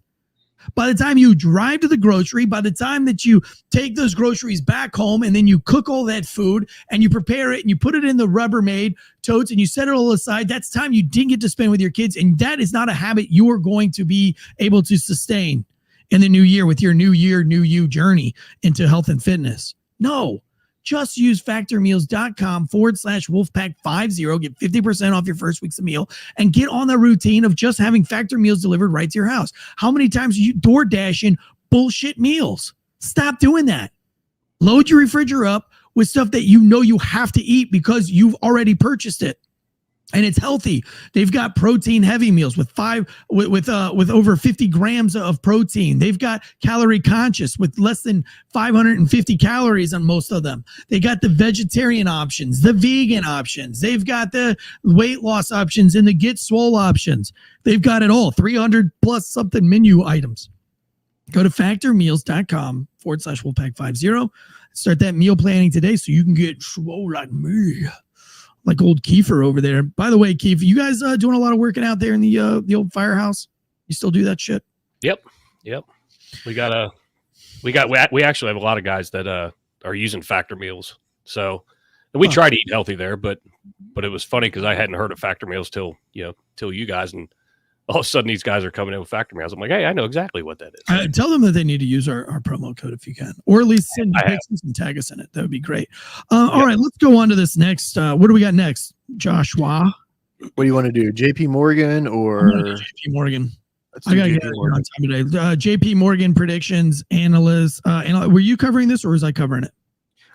By the time you drive to the grocery, by the time that you take those groceries back home and then you cook all that food and you prepare it and you put it in the Rubbermaid totes and you set it all aside, that's time you didn't get to spend with your kids. And that is not a habit you are going to be able to sustain in the new year with your new year, new you journey into health and fitness. No. Just use factormeals.com/Wolfpack50. Get 50% off your first week's meal and get on the routine of just having Factor meals delivered right to your house. How many times are you door dashing bullshit meals? Stop doing that. Load your refrigerator up with stuff that you know you have to eat because you've already purchased it. And it's healthy. They've got protein heavy meals with over 50 grams of protein. They've got calorie conscious with less than 550 calories on most of them. They got the vegetarian options, the vegan options. They've got the weight loss options and the get swole options. They've got it all. 300 plus something menu items. Go to factormeals.com/Wolfpack50. Start that meal planning today so you can get swole like me. Like old Kiefer over there. By the way, Kiefer, you guys doing a lot of working out there in the old firehouse? You still do that shit? Yep. We actually have a lot of guys that are using Factor meals. So and we try to eat healthy there, but it was funny because I hadn't heard of Factor meals till you guys, and all of a sudden these guys are coming in with Factor meals. I'm like, hey, I know exactly what that is. Tell them that they need to use our promo code if you can, or at least send pictures and tag us in it. That would be great. All right, let's go on to this next. What do we got next, Joshua? What do you want to do, JP Morgan or JP Morgan? I gotta get on time today. JP Morgan predictions analyst. Were you covering this or was I covering it?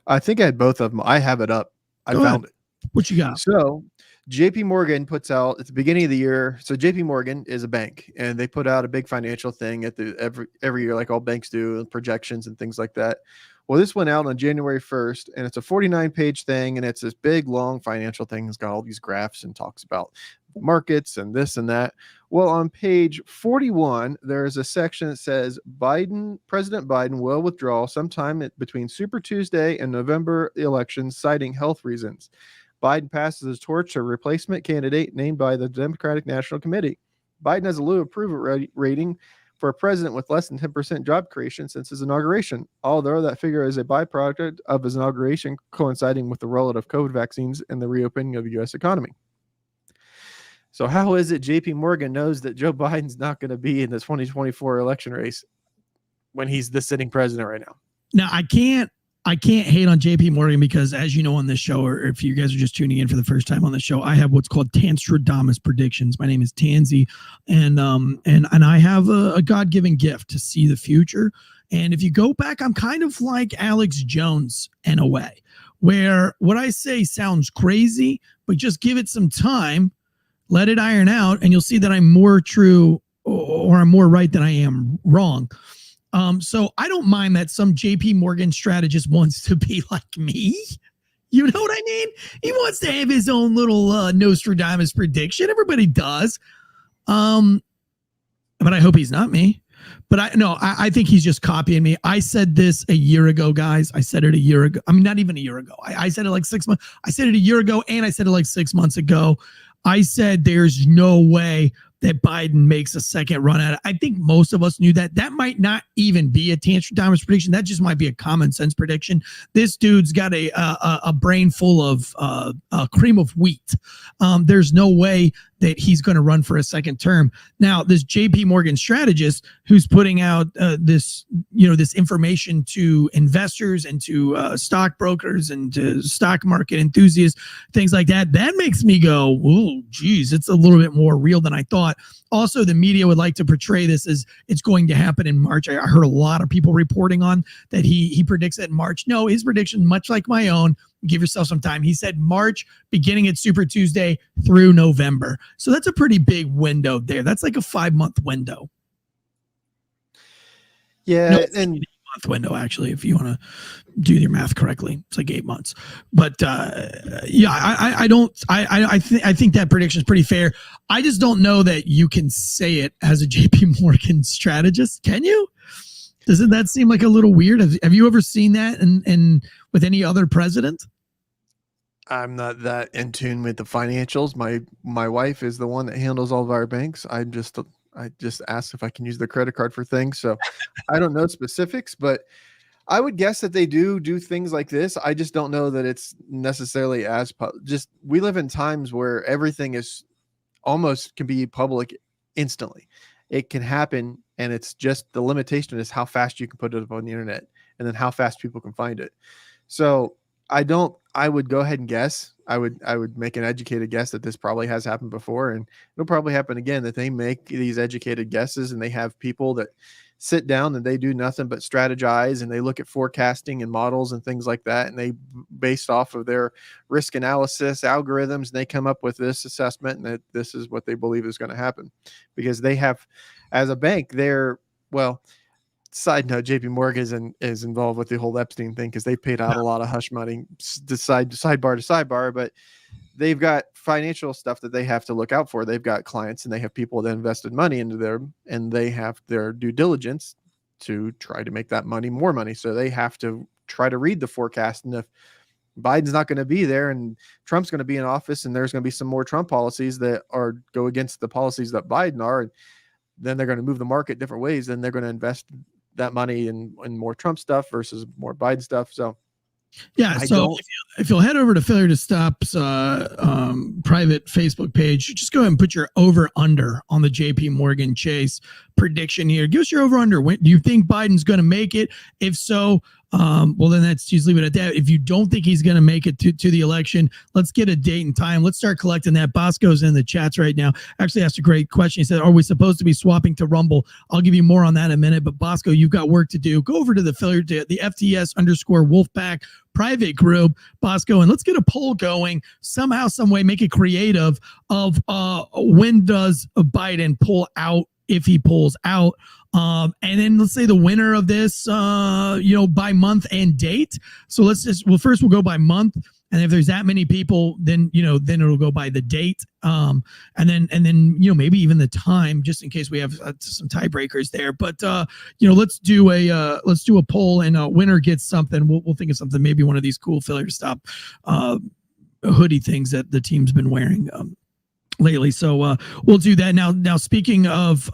I think I had both of them. I have it up. I found it. What you got? So JP Morgan puts out at the beginning of the year. So JP Morgan is a bank and they put out a big financial thing at every year, like all banks do, projections and things like that. Well, this went out on January 1st and it's a 49-page thing. And it's this big, long financial thing. It's got all these graphs and talks about markets and this and that. Well, on page 41, there is a section that says President Biden will withdraw sometime between Super Tuesday and November elections, citing health reasons. Biden passes his torch to a replacement candidate named by the Democratic National Committee. Biden has a low approval rating for a president with less than 10% job creation since his inauguration, although that figure is a byproduct of his inauguration coinciding with the rollout of COVID vaccines and the reopening of the U.S. economy. So how is it JP Morgan knows that Joe Biden's not going to be in the 2024 election race when he's the sitting president right now? Now, I can't hate on JP Morgan because, as you know, on this show, or if you guys are just tuning in for the first time on the show, I have what's called Tanstradamus predictions. My name is Tansey, and I have a God-given gift to see the future. And if you go back, I'm kind of like Alex Jones in a way, where what I say sounds crazy, but just give it some time, let it iron out, and you'll see that I'm more true or I'm more right than I am wrong. So I don't mind that some JP Morgan strategist wants to be like me. You know what I mean? He wants to have his own little Nostradamus prediction. Everybody does. But I hope he's not me. But I think he's just copying me. I said this a year ago, guys. I said it a year ago. I mean, not even a year ago. I said it like 6 months. I said it a year ago, and I said it like 6 months ago. I said there's no way that Biden makes a second run at it. I think most of us knew that. That might not even be a Tanstradamus prediction. That just might be a common sense prediction. This dude's got a brain full of cream of wheat. There's no way that he's going to run for a second term. Now, this JP Morgan strategist who's putting out this information to investors and to stockbrokers and to stock market enthusiasts, things like that makes me go, oh, geez, it's a little bit more real than I thought. Also, the media would like to portray this as it's going to happen in March. I heard a lot of people reporting on that he predicts that in March. No, his prediction, much like my own, give yourself some time. He said March, beginning at Super Tuesday through November. So that's a pretty big window there. That's like a 5-month window. Yeah, no, and month window, actually, if you want to do your math correctly. It's like 8 months. But yeah, I think that prediction is pretty fair. I just don't know that you can say it as a JP Morgan strategist. Can you? Doesn't that seem like a little weird? Have you ever seen that in with any other president? I'm not that in tune with the financials. My wife is the one that handles all of our banks. I just asked if I can use the credit card for things. So I don't know specifics, but I would guess that they do things like this. I just don't know that it's necessarily as just we live in times where everything is almost can be public instantly. It can happen, and it's just the limitation is how fast you can put it up on the internet and then how fast people can find it. So I would go ahead and guess. I would make an educated guess that this probably has happened before, and it'll probably happen again, that they make these educated guesses and they have people that sit down and they do nothing but strategize, and they look at forecasting and models and things like that. And they, based off of their risk analysis algorithms, and they come up with this assessment and that this is what they believe is going to happen, because they have, as a bank, side note, JP Morgan is involved with the whole Epstein thing because they paid out a lot of hush money, sidebar to sidebar, but they've got financial stuff that they have to look out for. They've got clients and they have people that invested money into them, and they have their due diligence to try to make that money more money. So they have to try to read the forecast. And if Biden's not going to be there and Trump's going to be in office, and there's going to be some more Trump policies that go against the policies that Biden are, then they're going to move the market different ways. Then they're going to invest that money in more Trump stuff versus more Biden stuff. So yeah, so if you'll head over to Failure to Stop's private Facebook page, just go ahead and put your over-under on the JP Morgan Chase prediction here. Give us your over-under. Do you think Biden's going to make it? If so, well, then just leave it at that. If you don't think he's going to make it to the election, let's get a date and time. Let's start collecting that. Bosco's in the chats right now. Actually asked a great question. He said, are we supposed to be swapping to Rumble? I'll give you more on that in a minute, but Bosco, you've got work to do. Go over to the FTS_Wolfpack private group, Bosco, and let's get a poll going somehow, some way, make it creative of when does Biden pull out, if he pulls out. And then let's say the winner of this, by month and date. So first we'll go by month. And if there's that many people, then it'll go by the date. And then maybe even the time, just in case we have some tiebreakers there. But, let's do a poll, and a winner gets something. We'll think of something, maybe one of these cool Failure to Stop hoodie things that the team's been wearing lately. So we'll do that. Now speaking of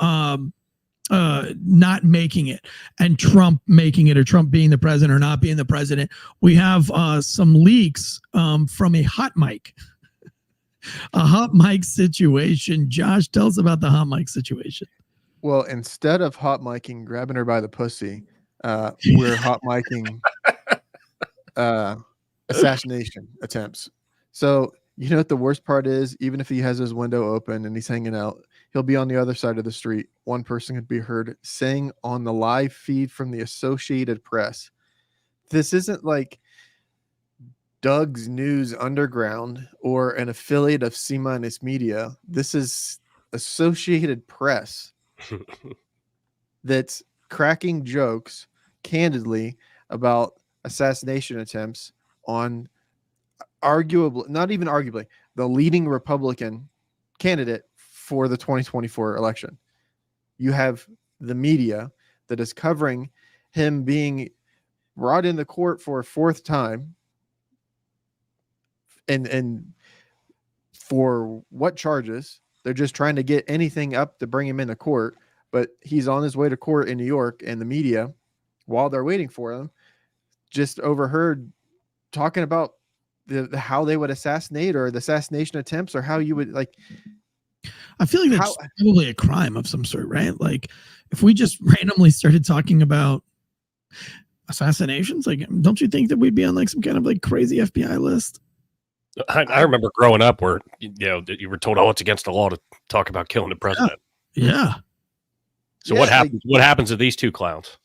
not making it and Trump making it, or Trump being the president or not being the president, we have some leaks from a hot mic situation. Josh, tell us about the hot mic situation. Well, instead of hot micing, grabbing her by the pussy, we're hot micing assassination attempts. So you know what the worst part is? Even if he has his window open and he's hanging out, he'll be on the other side of the street. One person could be heard saying on the live feed from the Associated Press. This isn't like Doug's News Underground or an affiliate of C-Minus Media. This is Associated Press that's cracking jokes candidly about assassination attempts on not even arguably, the leading Republican candidate for the 2024 election. You have the media that is covering him being brought into court for a fourth time. And for what charges? They're just trying to get anything up to bring him into court. But he's on his way to court in New York, and the media, while they're waiting for him, just overheard talking about how they would assassinate, or the assassination attempts, or how you would, like, I feel like that's probably a crime of some sort, right? Like if we just randomly started talking about assassinations, like don't you think that we'd be on like some kind of like crazy FBI list? I remember growing up where you were told, it's against the law to talk about killing the president. Yeah. So what happens? What happens to these two clowns?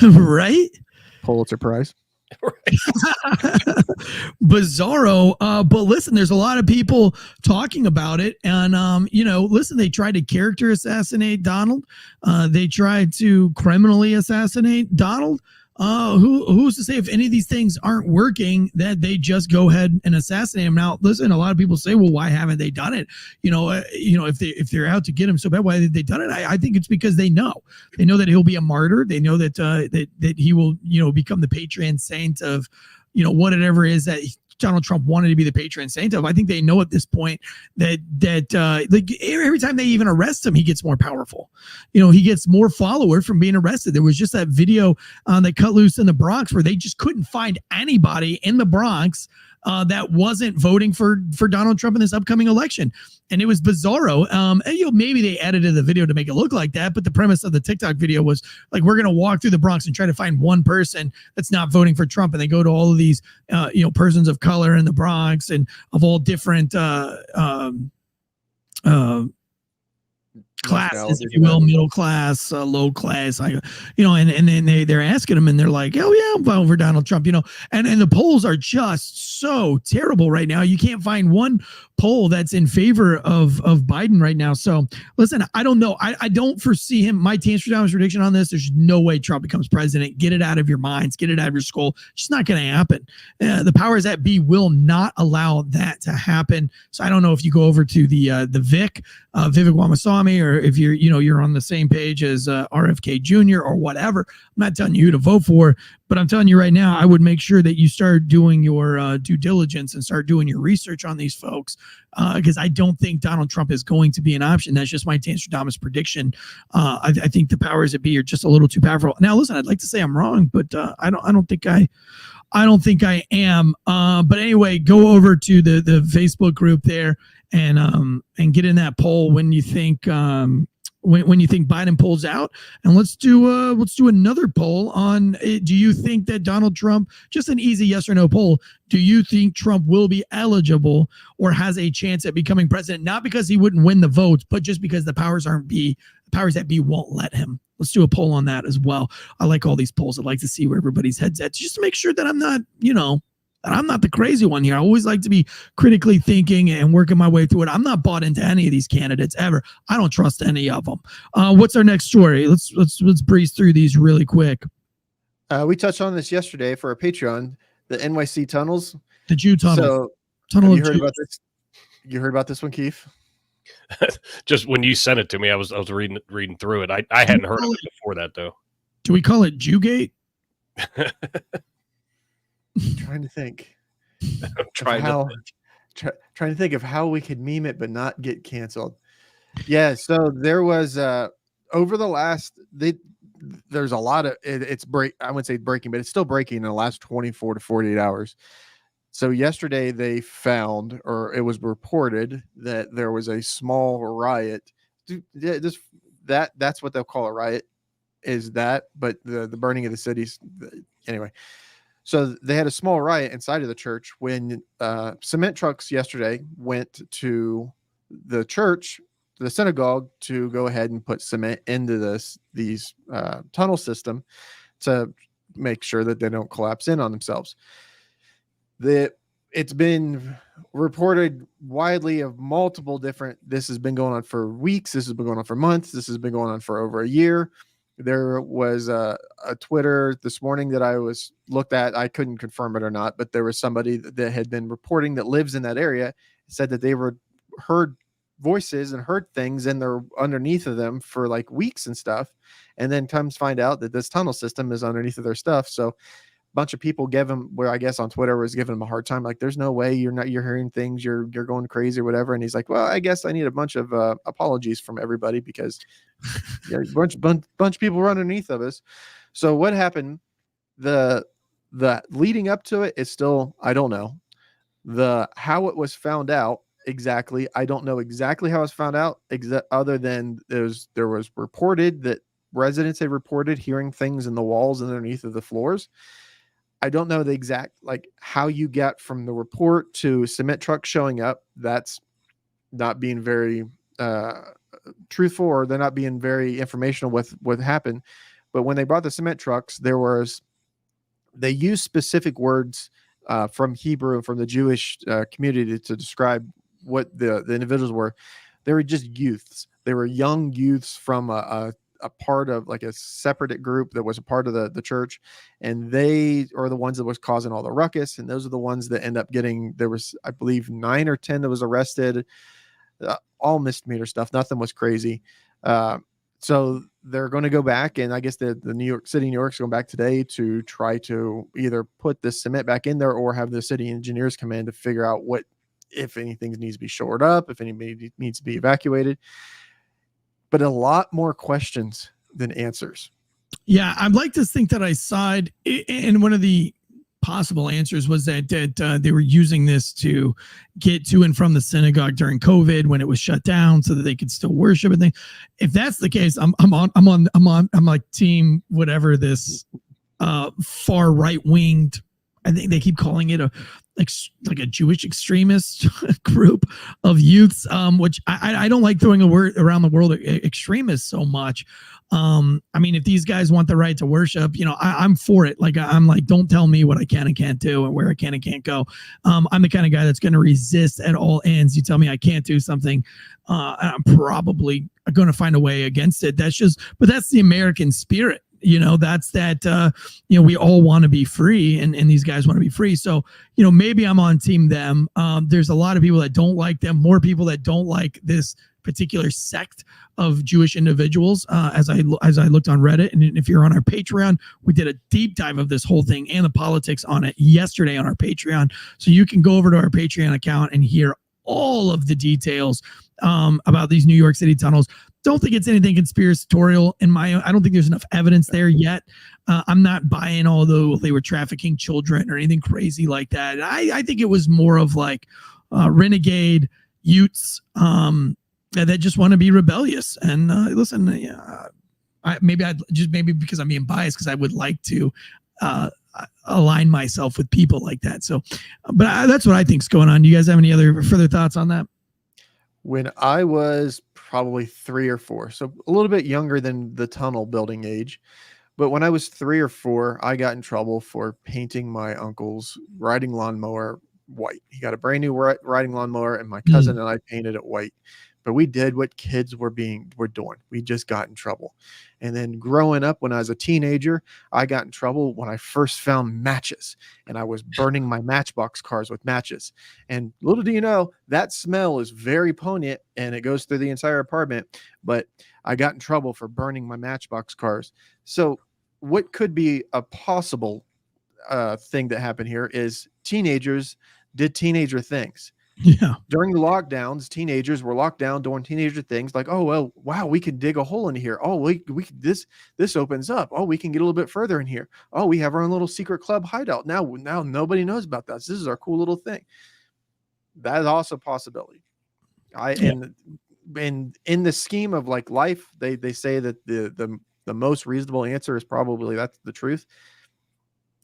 Right? Pulitzer Prize. Bizarro. But listen, there's a lot of people talking about it. And, listen, they tried to character assassinate Donald. They tried to criminally assassinate Donald. Who's to say if any of these things aren't working that they just go ahead and assassinate him? Now, listen, a lot of people say, well, why haven't they done it? If they're out to get him so bad, why have they done it? I think it's because they know that he'll be a martyr. They know that that he will, become the patron saint of, whatever it is that Donald Trump wanted to be the patron saint of. I think they know at this point that like every time they even arrest him, he gets more powerful. He gets more followers from being arrested. There was just that video that cut loose in the Bronx where they just couldn't find anybody in the Bronx that wasn't voting for Donald Trump in this upcoming election. And it was bizarro. And, maybe they edited the video to make it look like that. But the premise of the TikTok video was like, we're going to walk through the Bronx and try to find one person that's not voting for Trump. And they go to all of these, persons of color in the Bronx and of all different classes, if you will, middle class, low class, and then they're asking them and they're like, oh yeah, I'm voting for Donald Trump, and the polls are just so terrible right now. You can't find one poll that's in favor of Biden right now. So listen, I don't know. I don't foresee him. My Tansey and Deadleg prediction on this, there's no way Trump becomes president. Get it out of your minds. Get it out of your skull. It's just not going to happen. The powers that be will not allow that to happen. So I don't know if you go over to the Vivek Ramaswamy, or if you're on the same page as RFK Jr. or whatever. I'm not telling you who to vote for, but I'm telling you right now, I would make sure that you start doing your due diligence and start doing your research on these folks, because I don't think Donald Trump is going to be an option. That's just my Tansey and Deadleg prediction. I think the powers that be are just a little too powerful. Now, listen, I'd like to say I'm wrong, but I don't think I am. But anyway, go over to the Facebook group there and get in that poll when you think when you think Biden pulls out, and let's do another poll on do you think that Donald Trump, just an easy yes or no poll, do you think Trump will be eligible or has a chance at becoming president, not because he wouldn't win the votes, but just because the powers that be won't let him? Let's do a poll on that as well. I like all these polls. I'd like to see where everybody's head's at, just to make sure that I'm not, that I'm not the crazy one here. I always like to be critically thinking and working my way through it. I'm not bought into any of these candidates ever. I don't trust any of them. What's our next story? Let's breeze through these really quick. We touched on this yesterday for our Patreon, the NYC tunnels. The Jew tunnel. So, tunnel have you of heard Jews. about this? You heard about this one, Keith? Just when you sent it to me, I was reading through it. I hadn't heard of it before that, though. Do we call it Jewgate? Trying to think. I'm trying to think of how we could meme it but not get canceled. Yeah, so there was over the last there's a lot of I wouldn't say breaking, but it's still breaking in the last 24 to 48 hours. So yesterday they found, or it was reported, that there was a small riot. That's what they'll call a riot, is that, but the burning of the cities anyway. So they had a small riot inside of the church when cement trucks yesterday went to the church, the synagogue, to go ahead and put cement into these tunnel system to make sure that they don't collapse in on themselves. It's been reported widely of multiple different. This has been going on for weeks. This has been going on for months. This has been going on for over a year. There was a Twitter this morning that I was looked at. I couldn't confirm it or not, but there was somebody that had been reporting that lives in that area, said that they heard voices and heard things in their underneath of them for like weeks and stuff, and then comes find out that this tunnel system is underneath of their stuff. So a bunch of people gave him, where I guess on Twitter was giving him a hard time, like, there's no way you're hearing things, you're going crazy or whatever. And he's like, well, I guess I need a bunch of apologies from everybody, because a bunch of people were underneath of us. So what happened, the leading up to it is still, I don't know. How it was found out exactly. I don't know exactly how it's found out, other than there was reported that residents had reported hearing things in the walls underneath of the floors. I don't know the exact, like, how you get from the report to cement truck showing up. That's not being very truthful, or they're not being very informational with what happened. But when they brought the cement trucks, they used specific words from Hebrew, from the Jewish community to describe what the individuals were. They were just youths. They were young youths from a part of, like, a separate group that was a part of the church, and they are the ones that was causing all the ruckus. And those are the ones that end up getting, there was, I believe, 9 or 10 that was arrested, all misdemeanor stuff. Nothing was crazy. So they're going to go back, and I guess the New York City, New York's going back today to try to either put the cement back in there or have the city engineers come in to figure out what, if anything needs to be shored up, if anybody needs to be evacuated. But a lot more questions than answers. Yeah, I'd like to think that I side, and one of the possible answers was that they were using this to get to and from the synagogue during COVID when it was shut down, so that they could still worship and things. If that's the case, I'm like team whatever this far right winged. I think they keep calling it like a Jewish extremist group of youths, which I don't like throwing a word around the world, extremists, so much. I mean, if these guys want the right to worship, I'm for it. Like, I'm like, don't tell me what I can and can't do and where I can and can't go. I'm the kind of guy that's going to resist at all ends. You tell me I can't do something, I'm probably going to find a way against it. But that's the American spirit. That's that, we all want to be free, and these guys want to be free. So, maybe I'm on team them. There's a lot of people that don't like them, more people that don't like this particular sect of Jewish individuals. As I looked on Reddit, and if you're on our Patreon, we did a deep dive of this whole thing and the politics on it yesterday on our Patreon. So you can go over to our Patreon account and hear all of the details about these New York City tunnels. Don't think it's anything conspiratorial I don't think there's enough evidence there yet. I'm not buying although they were trafficking children or anything crazy like that. I think it was more of like renegade youths that just want to be rebellious. And listen, maybe because I'm being biased, because I would like to align myself with people like that. So, but that's what I think is going on. Do you guys have any other further thoughts on that? When I was probably 3 or 4, so a little bit younger than the tunnel building age, but when I was 3 or 4, I got in trouble for painting my uncle's riding lawnmower white. He got a brand new riding lawnmower, and my cousin and I painted it white. But we did what kids were doing. We just got in trouble. And then growing up, when I was a teenager, I got in trouble when I first found matches, and I was burning my Matchbox cars with matches. And little do you know, that smell is very poignant, and it goes through the entire apartment. But I got in trouble for burning my Matchbox cars. So what could be a possible thing that happened here is teenagers did teenager things. Yeah. During the lockdowns, teenagers were locked down doing teenager things like, oh, well, wow, we can dig a hole in here. Oh, we this opens up. Oh, we can get a little bit further in here. Oh, we have our own little secret club hideout. Now nobody knows about this. This is our cool little thing. That is also a possibility. And in the scheme of like life, they say that the most reasonable answer is probably that's the truth.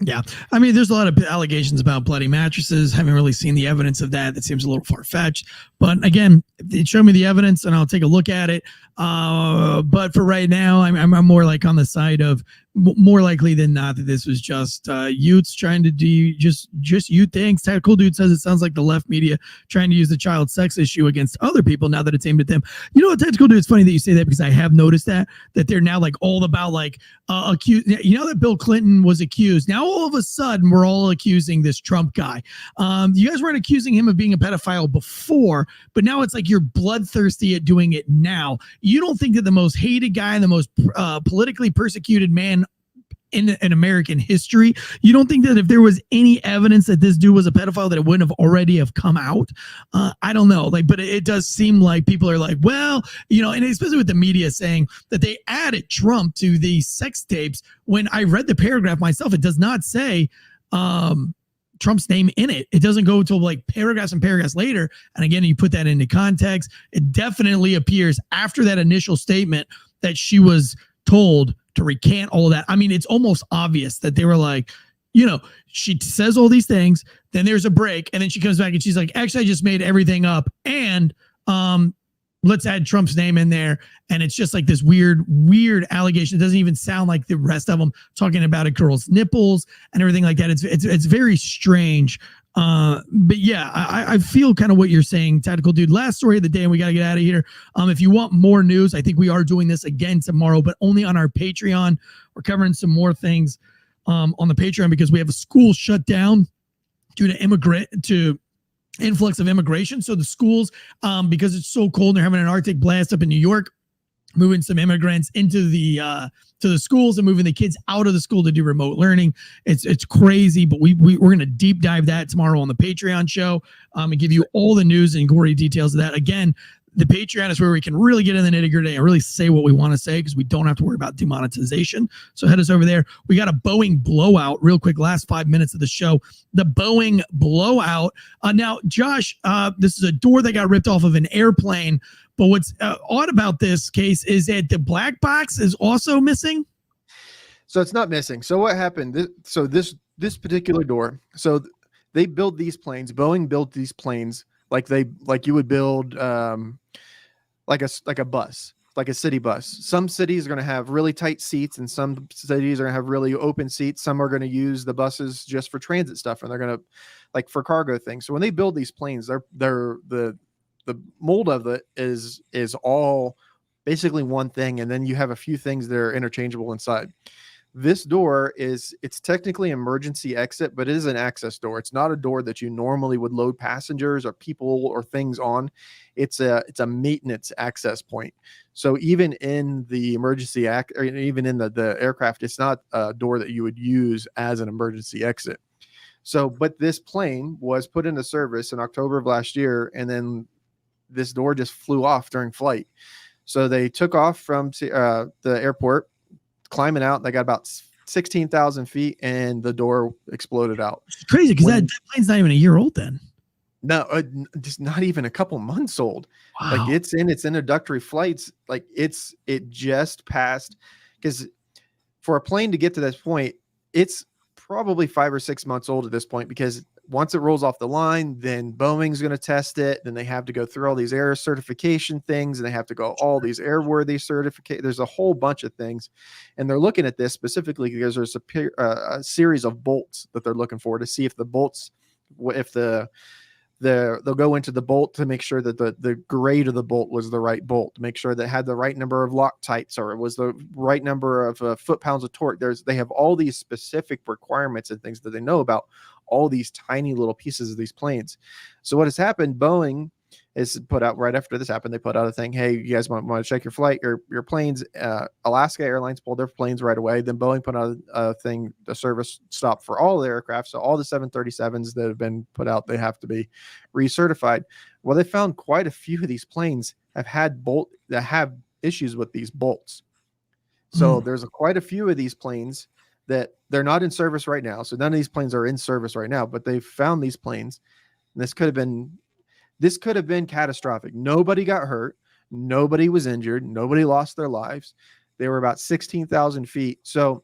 Yeah. I mean, there's a lot of allegations about bloody mattresses. Haven't really seen the evidence of that. That seems a little far-fetched. But again, show me the evidence and I'll take a look at it. But for right now, I'm more like on the side of more likely than not that this was just youths trying to do just youth things. Tactical Dude says it sounds like the left media trying to use the child sex issue against other people now that it's aimed at them. You know what, Tactical Dude, it's funny that you say that, because I have noticed that they're now like all about like accused. You know that Bill Clinton was accused. Now all of a sudden we're all accusing this Trump guy. You guys weren't accusing him of being a pedophile before, but now it's like you're bloodthirsty at doing it now. You don't think that the most hated guy, the most politically persecuted man in American history, you don't think that if there was any evidence that this dude was a pedophile that it wouldn't have already have come out? I don't know, but it does seem like people are like, well, and especially with the media saying that they added Trump to the sex tapes. When I read the paragraph myself, it does not say Trump's name in it. It doesn't go until like paragraphs and paragraphs later. And again, you put that into context. It definitely appears after that initial statement that she was told to recant all of that. I mean, it's almost obvious that they were like, you know, she says all these things, then there's a break, and then she comes back and she's like, actually, I just made everything up. And let's add Trump's name in there. And it's just like this weird allegation. It doesn't even sound like the rest of them talking about a girl's nipples and everything like that. It's very strange. But yeah, I feel kind of what you're saying, Tactical Dude. Last story of the day, and we got to get out of here. If you want more news, I think we are doing this again tomorrow, but only on our Patreon. We're covering some more things on the Patreon because we have a school shut down due to influx of immigration. So the schools, because it's so cold, they're having an Arctic blast up in New York, moving some immigrants into the to the schools and moving the kids out of the school to do remote learning. It's crazy, but we're going to deep dive that tomorrow on the Patreon show and give you all the news and gory details of that. Again, the Patreon is where we can really get in the nitty-gritty and really say what we want to say because we don't have to worry about demonetization. So head us over there. We got a Boeing blowout real quick, last 5 minutes of the show. The Boeing blowout. Now, Josh, this is a door that got ripped off of an airplane. But what's odd about this case is that the black box is also missing. So it's not missing. So what happened? This particular door. So they build these planes. Boeing built these planes like you would build like a bus, like a city bus. Some cities are going to have really tight seats, and some cities are going to have really open seats. Some are going to use the buses just for transit stuff, and they're going to like for cargo things. So when they build these planes, the mold of it is all basically one thing, and then you have a few things that are interchangeable inside. This door it's technically emergency exit, but it is an access door. It's not a door that you normally would load passengers or people or things on. It's a maintenance access point. So even in the emergency or even in the aircraft, it's not a door that you would use as an emergency exit. So, but this plane was put into service in October of last year, and then this door just flew off during flight. So they took off from the airport, climbing out. They got about 16,000 feet, and the door exploded out. It's crazy because that plane's not even a year old then. No, just not even a couple months old. Wow. Like it's in its introductory flights. Like it just passed, because for a plane to get to this point, it's probably 5 or 6 months old at this point, because once it rolls off the line, then Boeing's going to test it. Then they have to go through all these air certification things, and they have to go all these airworthy certificate. There's a whole bunch of things, and they're looking at this specifically because there's a series of bolts that they're looking for to see if the bolts, if they'll go into the bolt to make sure that the grade of the bolt was the right bolt, to make sure that it had the right number of Loctites, or it was the right number of foot-pounds of torque. They have all these specific requirements and things that they know about all these tiny little pieces of these planes. So what has happened, Boeing is put out right after this happened. They put out a thing. Hey, you guys want to check your flight, your planes. Alaska Airlines pulled their planes right away. Then Boeing put out a thing, a service stop for all the aircraft. So all the 737s that have been put out, they have to be recertified. Well, they found quite a few of these planes have issues with these bolts. So there's quite a few of these planes that they're not in service right now. So none of these planes are in service right now, but they've found these planes. And this could have been catastrophic. Nobody got hurt. Nobody was injured. Nobody lost their lives. They were about 16,000 feet. So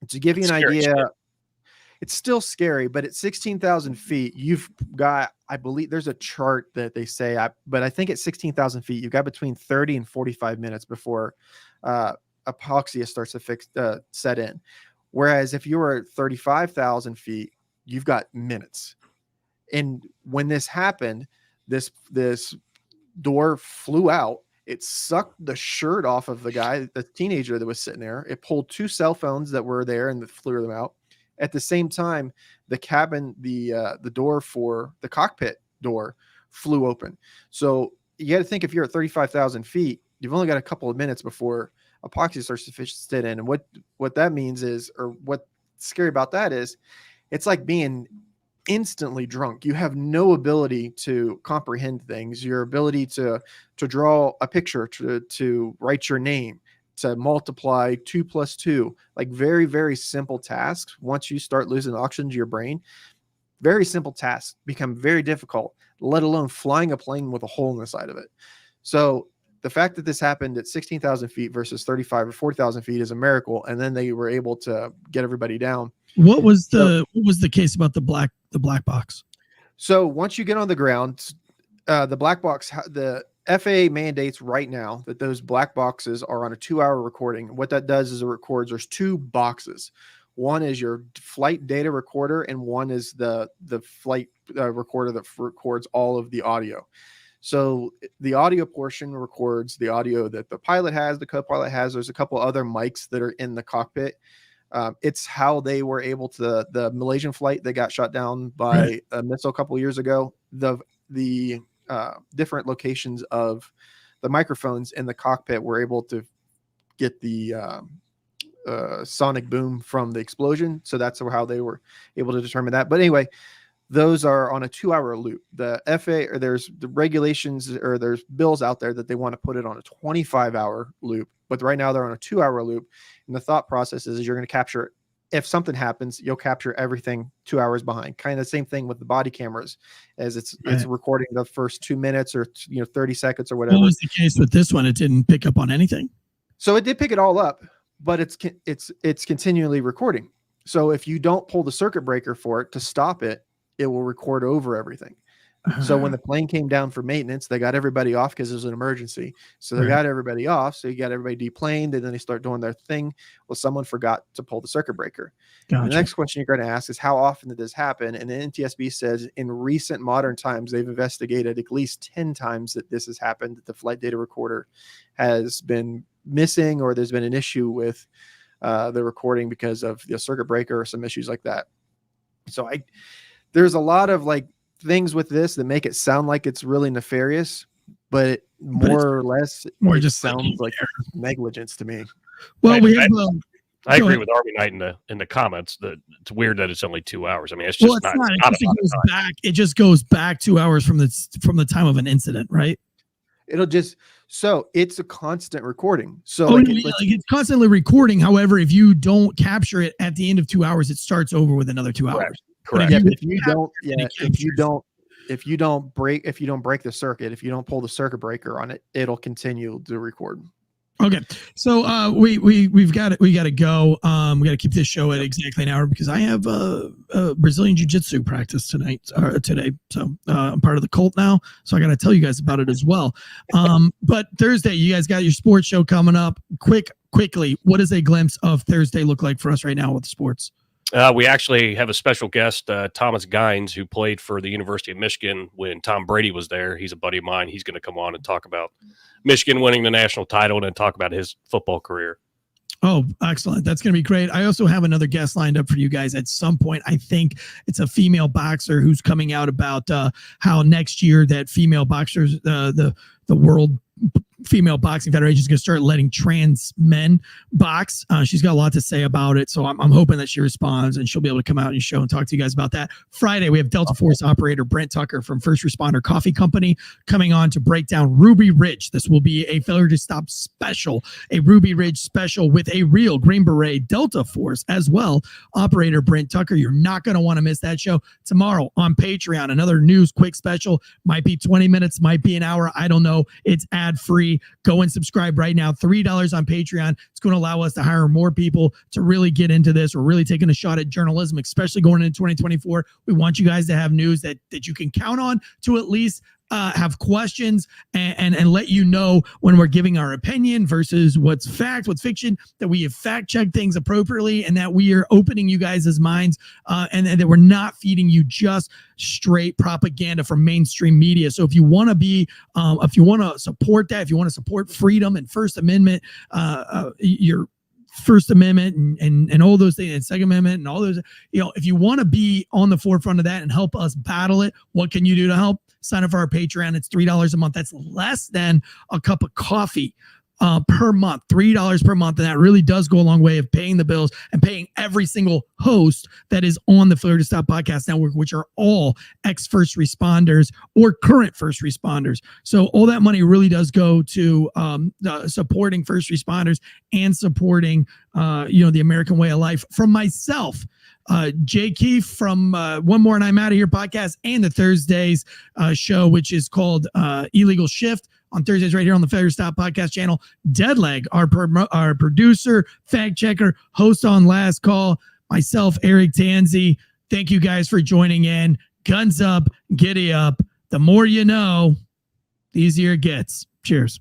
to give you an idea, it's still scary, but at 16,000 feet, you've got, I believe there's a chart that they say, but I think at 16,000 feet, you've got between 30 and 45 minutes before hypoxia starts to set in. Whereas if you were at 35,000 feet, you've got minutes. And when this happened, this door flew out. It sucked the shirt off of the teenager that was sitting there. It pulled 2 cell phones that were there and flew them out. At the same time, the cabin, the door for the cockpit door flew open. So you got to think, if you're at 35,000 feet, you've only got a couple of minutes before epoxy starts to sit in. And what that means is, or what's scary about that is, it's like being instantly drunk. You have no ability to comprehend things. Your ability to draw a picture, to write your name, to multiply 2 + 2, like very, very simple tasks. Once you start losing oxygen to your brain, very simple tasks become very difficult, let alone flying a plane with a hole in the side of it. So the fact that this happened at 16,000 feet versus 35 or 40,000 feet is a miracle. And then they were able to get everybody down. What was the case about the black box? So once you get on the ground, the black box, the FAA mandates right now that those black boxes are on a 2-hour recording. What that does is it records, there's 2 boxes. One is your flight data recorder, and one is the flight recorder that records all of the audio. So the audio portion records the audio that the pilot has, the co-pilot has. There's a couple other mics that are in the cockpit. It's how they were able to, the Malaysian flight that got shot down by a missile a couple of years ago, the different locations of the microphones in the cockpit were able to get the sonic boom from the explosion. So that's how they were able to determine that. But anyway, those are on a 2-hour loop. The FAA, or there's the regulations, or there's bills out there that they want to put it on a 25-hour loop. But right now they're on a 2-hour loop. And the thought process is you're going to capture, if something happens, you'll capture everything 2 hours behind. Kind of the same thing with the body cameras, as it's recording the first 2 minutes or 30 seconds or whatever. What was the case with this one? It didn't pick up on anything. So it did pick it all up, but it's continually recording. So if you don't pull the circuit breaker for it to stop it, it will record over everything. So when the plane came down for maintenance, they got everybody off because it was an emergency. So they got everybody off. So you got everybody deplaned, and then they start doing their thing. Well, someone forgot to pull the circuit breaker. Gotcha. The next question you're going to ask is, how often did this happen? And the NTSB says in recent modern times, they've investigated at least 10 times that this has happened, that the flight data recorder has been missing, or there's been an issue with the recording because of the circuit breaker or some issues like that. So there's a lot of things with this that make it sound like it's really nefarious, but more or less, it just sounds like negligence to me. Well, I agree with Army Knight in the comments that it's weird that it's only 2 hours. I mean, it's just it just goes back 2 hours from the time of an incident, right? It's a constant recording. So it's constantly recording. However, if you don't capture it at the end of 2 hours, it starts over with another 2 hours. Correct. If you don't break the circuit, if you don't pull the circuit breaker on it, it'll continue to record. Okay, so we've got to go. We got to keep this show at exactly an hour because I have Brazilian jiu-jitsu practice today. So I'm part of the cult now, so I got to tell you guys about it as well. But Thursday, you guys got your sports show coming up. Quickly, what does a glimpse of Thursday look like for us right now with sports? We actually have a special guest, Thomas Gines, who played for the University of Michigan when Tom Brady was there. He's a buddy of mine. He's going to come on and talk about Michigan winning the national title and then talk about his football career. Oh, excellent. That's going to be great. I also have another guest lined up for you guys at some point. I think it's a female boxer who's coming out about how next year that female boxers, the World Female Boxing Federation is going to start letting trans men box. She's got a lot to say about it. So I'm hoping that she responds and she'll be able to come out and show and talk to you guys about that. Friday, we have Delta Force operator Brent Tucker from First Responder Coffee Company coming on to break down Ruby Ridge. This will be a failure to stop special, a Ruby Ridge special with a real Green Beret Delta Force as well. Operator Brent Tucker, you're not going to want to miss that show. Tomorrow on Patreon, another news quick special. Might be 20 minutes, might be an hour. I don't know. It's ad-free. Go and subscribe right now. $3 on Patreon. It's going to allow us to hire more people to really get into this. We're really taking a shot at journalism, especially going into 2024. We want you guys to have news that you can count on to at least have questions and let you know when we're giving our opinion versus what's fact, what's fiction, that we have fact-checked things appropriately and that we are opening you guys' minds and that we're not feeding you just straight propaganda from mainstream media. So if you want to be, if you want to support that, if you want to support freedom and First Amendment, your First Amendment and all those things, and Second Amendment and all those, if you want to be on the forefront of that and help us battle it, what can you do to help? Sign up for our Patreon. It's $3 a month. That's less than a cup of coffee per month, $3 per month. And that really does go a long way of paying the bills and paying every single host that is on the Failure to Stop Podcast Network, which are all ex-first responders or current first responders. So all that money really does go to supporting first responders and supporting, the American way of life. From myself, Jay Keefe from One More and I'm Out of Here podcast, and the Thursdays show, which is called Illegal Shift on Thursdays right here on the Failure to Stop Podcast channel. Deadleg, our producer, fact checker, host on Last Call. Myself, Eric Tansey. Thank you guys for joining in. Guns up, giddy up. The more you know, the easier it gets. Cheers.